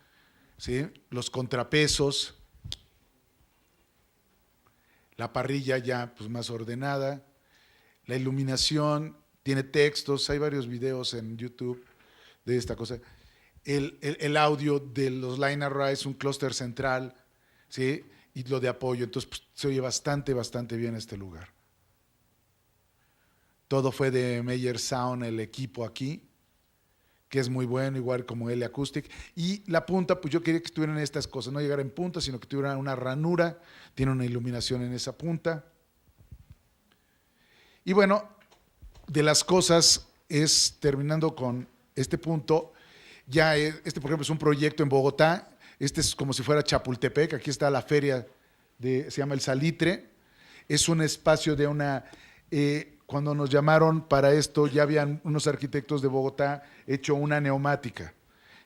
¿sí? Los contrapesos, la parrilla ya pues, más ordenada, la iluminación, tiene textos, hay varios videos en YouTube de esta cosa. El audio de los line arrays, un clúster central, ¿sí? Y lo de apoyo, entonces pues, se oye bastante bien este lugar. Todo fue de Meyer Sound, el equipo aquí, que es muy bueno, igual como L Acoustic. Y la punta, pues yo quería que estuvieran estas cosas, no llegar en punta, sino que tuviera una ranura, tiene una iluminación en esa punta. Y bueno, de las cosas es, terminando con este punto, ya este por ejemplo es un proyecto en Bogotá, este es como si fuera Chapultepec, aquí está la feria, se llama El Salitre, es un espacio de una... cuando nos llamaron para esto, ya habían unos arquitectos de Bogotá hecho una neumática.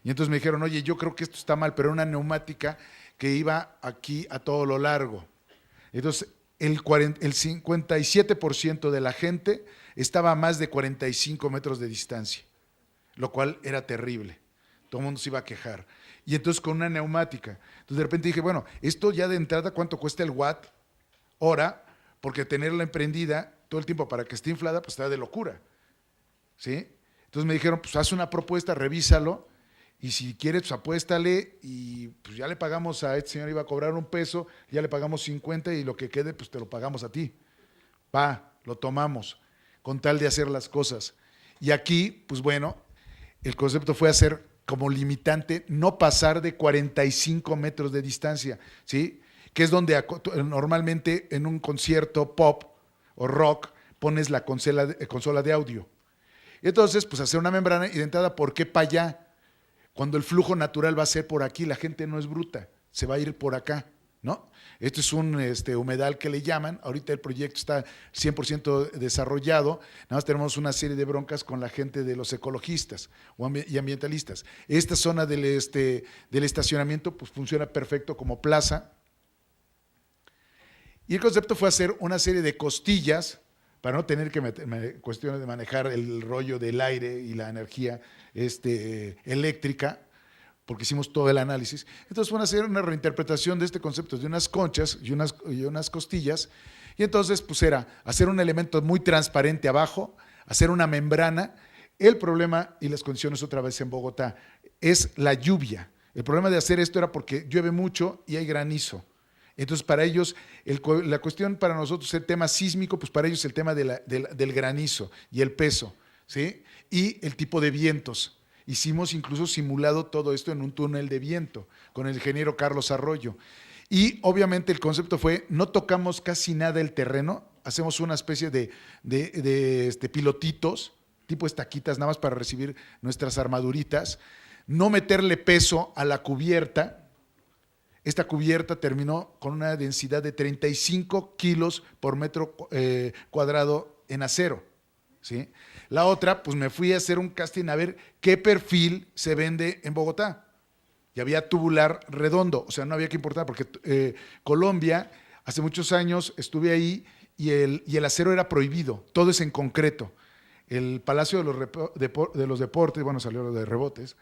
Y entonces me dijeron, oye, yo creo que esto está mal, pero era una neumática que iba aquí a todo lo largo. Entonces, el 57% de la gente estaba a más de 45 metros de distancia, lo cual era terrible. Todo el mundo se iba a quejar. Y entonces con una neumática. Entonces de repente dije, bueno, esto ya de entrada, ¿cuánto cuesta el watt hora? Porque tenerla emprendida todo el tiempo para que esté inflada, pues está de locura, ¿sí? Entonces me dijeron, pues haz una propuesta, revísalo, y si quieres, pues apuéstale, y pues ya le pagamos a este señor, iba a cobrar $1, ya le pagamos 50, y lo que quede, pues te lo pagamos a ti. Va, lo tomamos, con tal de hacer las cosas. Y aquí, pues bueno, el concepto fue hacer como limitante no pasar de 45 metros de distancia, ¿sí? Que es donde normalmente en un concierto pop o rock pones la consola de audio. Entonces, pues hacer una membrana y de entrada, ¿por qué para allá? Cuando el flujo natural va a ser por aquí, la gente no es bruta, se va a ir por acá, ¿no? Esto es un humedal que le llaman, ahorita el proyecto está 100% desarrollado, nada más tenemos una serie de broncas con la gente de los ecologistas y ambientalistas. Esta zona del estacionamiento pues funciona perfecto como plaza, y el concepto fue hacer una serie de costillas para no tener que cuestiones de manejar el rollo del aire y la energía eléctrica, porque hicimos todo el análisis. Entonces van a hacer una reinterpretación de este concepto de unas conchas y unas costillas, y entonces pues era hacer un elemento muy transparente abajo, hacer una membrana. El problema y las condiciones otra vez en Bogotá es la lluvia. El problema de hacer esto era porque llueve mucho y hay granizo. Entonces, para ellos, la cuestión para nosotros, el tema sísmico, pues para ellos el tema del granizo y el peso, ¿sí? Y el tipo de vientos. Hicimos incluso simulado todo esto en un túnel de viento con el ingeniero Carlos Arroyo. Y obviamente el concepto fue, no tocamos casi nada el terreno, hacemos una especie de pilotitos, tipo estaquitas, nada más para recibir nuestras armaduritas, no meterle peso a la cubierta. Esta cubierta terminó con una densidad de 35 kilos por metro cuadrado en acero, ¿sí? La otra, pues me fui a hacer un casting a ver qué perfil se vende en Bogotá. Y había tubular redondo, o sea, no había que importar, porque Colombia, hace muchos años estuve ahí y el acero era prohibido, todo es en concreto. El Palacio de los Deportes, bueno, salió lo de rebotes,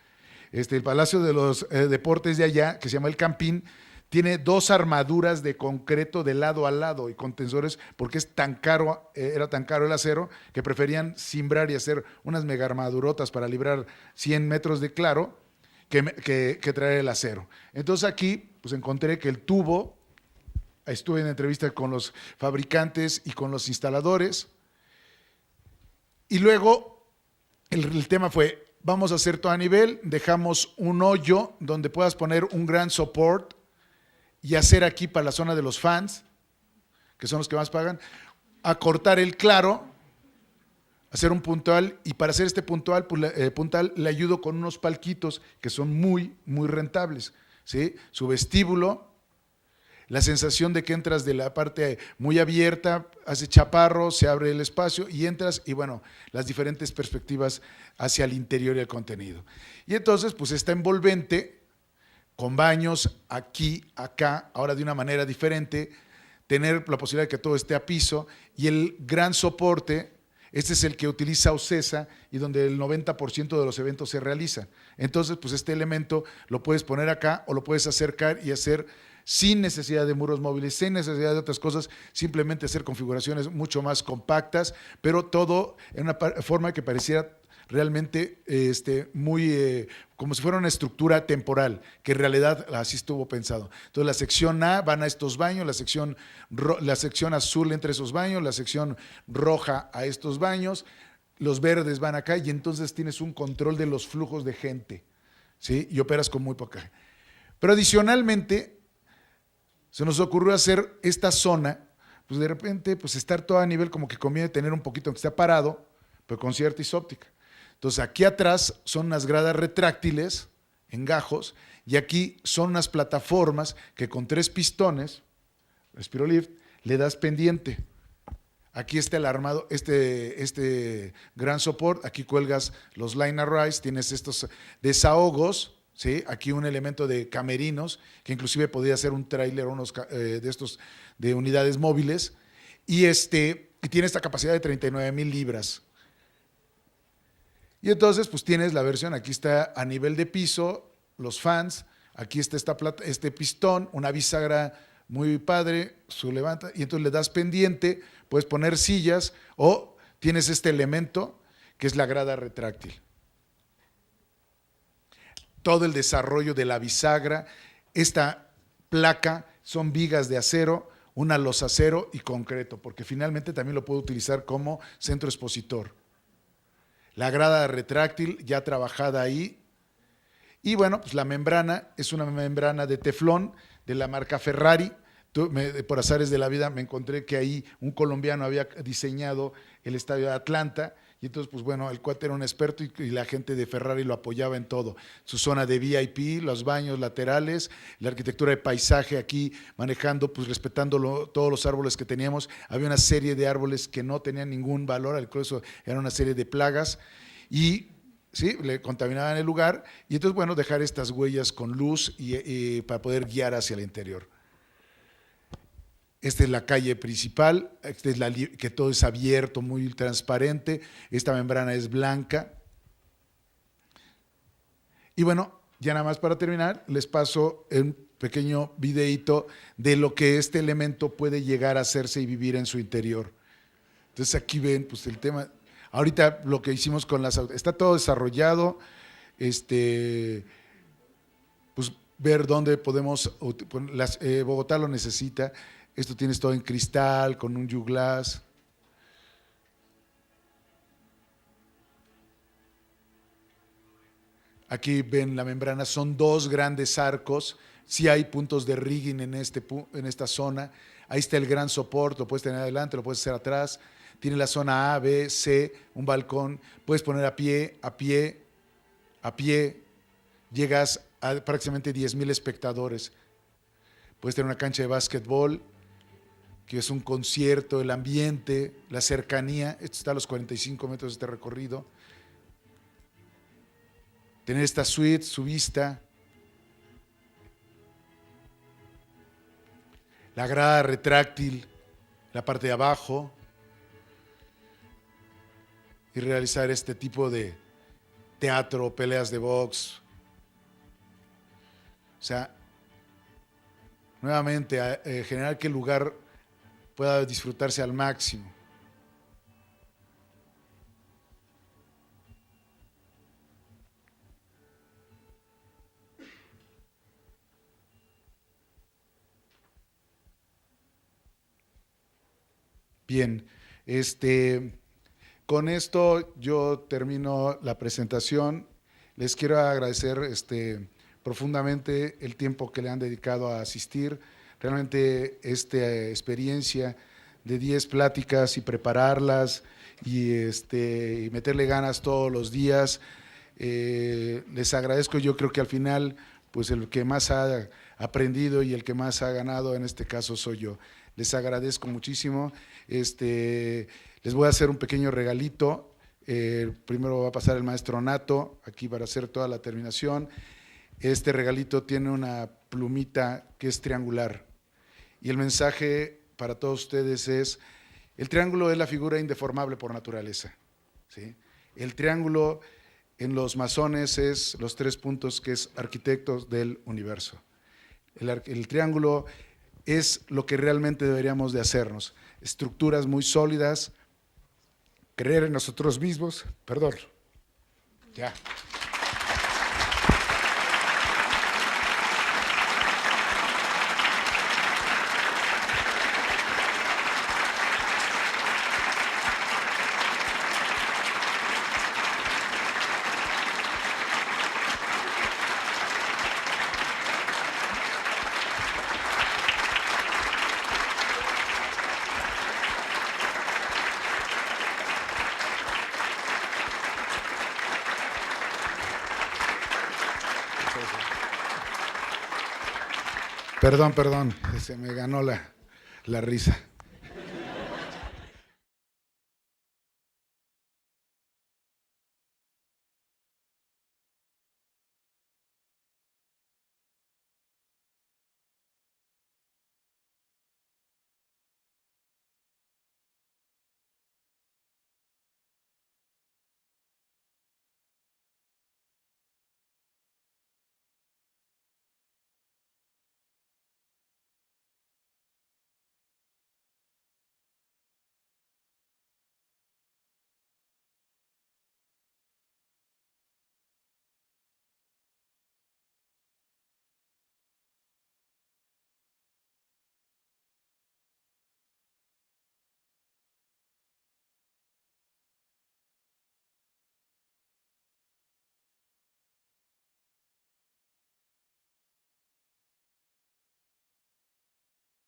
el Palacio de los Deportes de allá, que se llama El Campín, tiene 2 armaduras de concreto de lado a lado y con tensores, porque es tan caro, era tan caro el acero, que preferían cimbrar y hacer unas mega armadurotas para librar 100 metros de claro que traer el acero. Entonces aquí pues encontré que el tubo, estuve en entrevista con los fabricantes y con los instaladores, y luego el tema fue, vamos a hacer todo a nivel, dejamos un hoyo donde puedas poner un gran support y hacer aquí para la zona de los fans, que son los que más pagan, acortar el claro, hacer un puntal, y para hacer este puntal le ayudo con unos palquitos que son muy rentables, ¿sí? Su vestíbulo, la sensación de que entras de la parte muy abierta, hace chaparro, se abre el espacio y entras, y bueno, las diferentes perspectivas hacia el interior y el contenido. Y entonces, pues está envolvente, con baños aquí, acá, ahora de una manera diferente. tener la posibilidad de que todo esté a piso, y el gran soporte, este es el que utiliza OCESA y donde el 90% de los eventos se realizan. Entonces, pues este elemento lo puedes poner acá o lo puedes acercar y hacer sin necesidad de muros móviles, sin necesidad de otras cosas, simplemente hacer configuraciones mucho más compactas, pero todo en una forma que pareciera realmente muy como si fuera una estructura temporal, que en realidad así estuvo pensado. Entonces la sección A van a estos baños, la sección azul entre esos baños, la sección roja a estos baños, los verdes van acá y entonces tienes un control de los flujos de gente, ¿sí? Y operas con muy poca. Pero adicionalmente se nos ocurrió hacer esta zona, pues de repente pues estar todo a nivel, como que conviene tener un poquito que esté parado, pero con cierta isóptica. Entonces aquí atrás son unas gradas retráctiles en gajos y aquí son unas plataformas que con 3 pistones, Spirolift, le das pendiente. Aquí está el armado, este gran support, aquí cuelgas los line arrays, tienes estos desahogos, ¿sí? Aquí un elemento de camerinos, que inclusive podría ser un tráiler o unos de estos de unidades móviles, y tiene esta capacidad de 39,000 libras. Y entonces, pues tienes la versión, aquí está a nivel de piso, los fans, aquí está este pistón, una bisagra muy padre, su levanta, y entonces le das pendiente, puedes poner sillas, o tienes este elemento, que es la grada retráctil. Todo el desarrollo de la bisagra, esta placa son vigas de acero, una losa acero y concreto, porque finalmente también lo puedo utilizar como centro expositor. La grada retráctil ya trabajada ahí. Y bueno, pues la membrana es una membrana de teflón de la marca Ferrari. Por azares de la vida me encontré que ahí un colombiano había diseñado el estadio de Atlanta. Y entonces, pues bueno, el cuate era un experto y la gente de Ferrari lo apoyaba en todo. Su zona de VIP, los baños laterales, la arquitectura de paisaje aquí manejando, pues respetando todos los árboles que teníamos. Había una serie de árboles que no tenían ningún valor, incluso era una serie de plagas y sí, le contaminaban el lugar. Y entonces, bueno, dejar estas huellas con luz y para poder guiar hacia el interior. Esta es la calle principal, que todo es abierto, muy transparente. Esta membrana es blanca. Y bueno, ya nada más para terminar, les paso un pequeño videíto de lo que este elemento puede llegar a hacerse y vivir en su interior. Entonces aquí ven pues el tema. Ahorita lo que hicimos con está todo desarrollado, pues ver dónde podemos, Bogotá lo necesita. Esto tienes todo en cristal, con un U-Glass. Aquí ven la membrana, son 2 grandes arcos. Sí hay puntos de rigging en esta zona. Ahí está el gran soporte, lo puedes tener adelante, lo puedes hacer atrás. Tiene la zona A, B, C, un balcón. Puedes poner a pie, a pie, a pie. Llegas a prácticamente 10,000 espectadores. Puedes tener una cancha de básquetbol, que es un concierto, el ambiente, la cercanía. Esto está a los 45 metros de este recorrido. Tener esta suite, su vista. La grada retráctil, la parte de abajo. Y realizar este tipo de teatro, peleas de box. O sea, nuevamente, generar que el lugar pueda disfrutarse al máximo. Bien, con esto yo termino la presentación. Les quiero agradecer profundamente el tiempo que le han dedicado a asistir. Realmente esta experiencia de 10 pláticas y prepararlas y meterle ganas todos los días, les agradezco. Yo creo que al final, pues el que más ha aprendido y el que más ha ganado en este caso soy yo. Les agradezco muchísimo. Les voy a hacer un pequeño regalito. Primero va a pasar el maestro Nato aquí para hacer toda la terminación. Este regalito tiene una plumita que es triangular y el mensaje para todos ustedes es, el triángulo es la figura indeformable por naturaleza, ¿sí? El triángulo en los masones es los 3 puntos que es arquitectos del universo. El triángulo es lo que realmente deberíamos de hacernos, estructuras muy sólidas, creer en nosotros mismos, perdón, ya. Perdón, se me ganó la risa.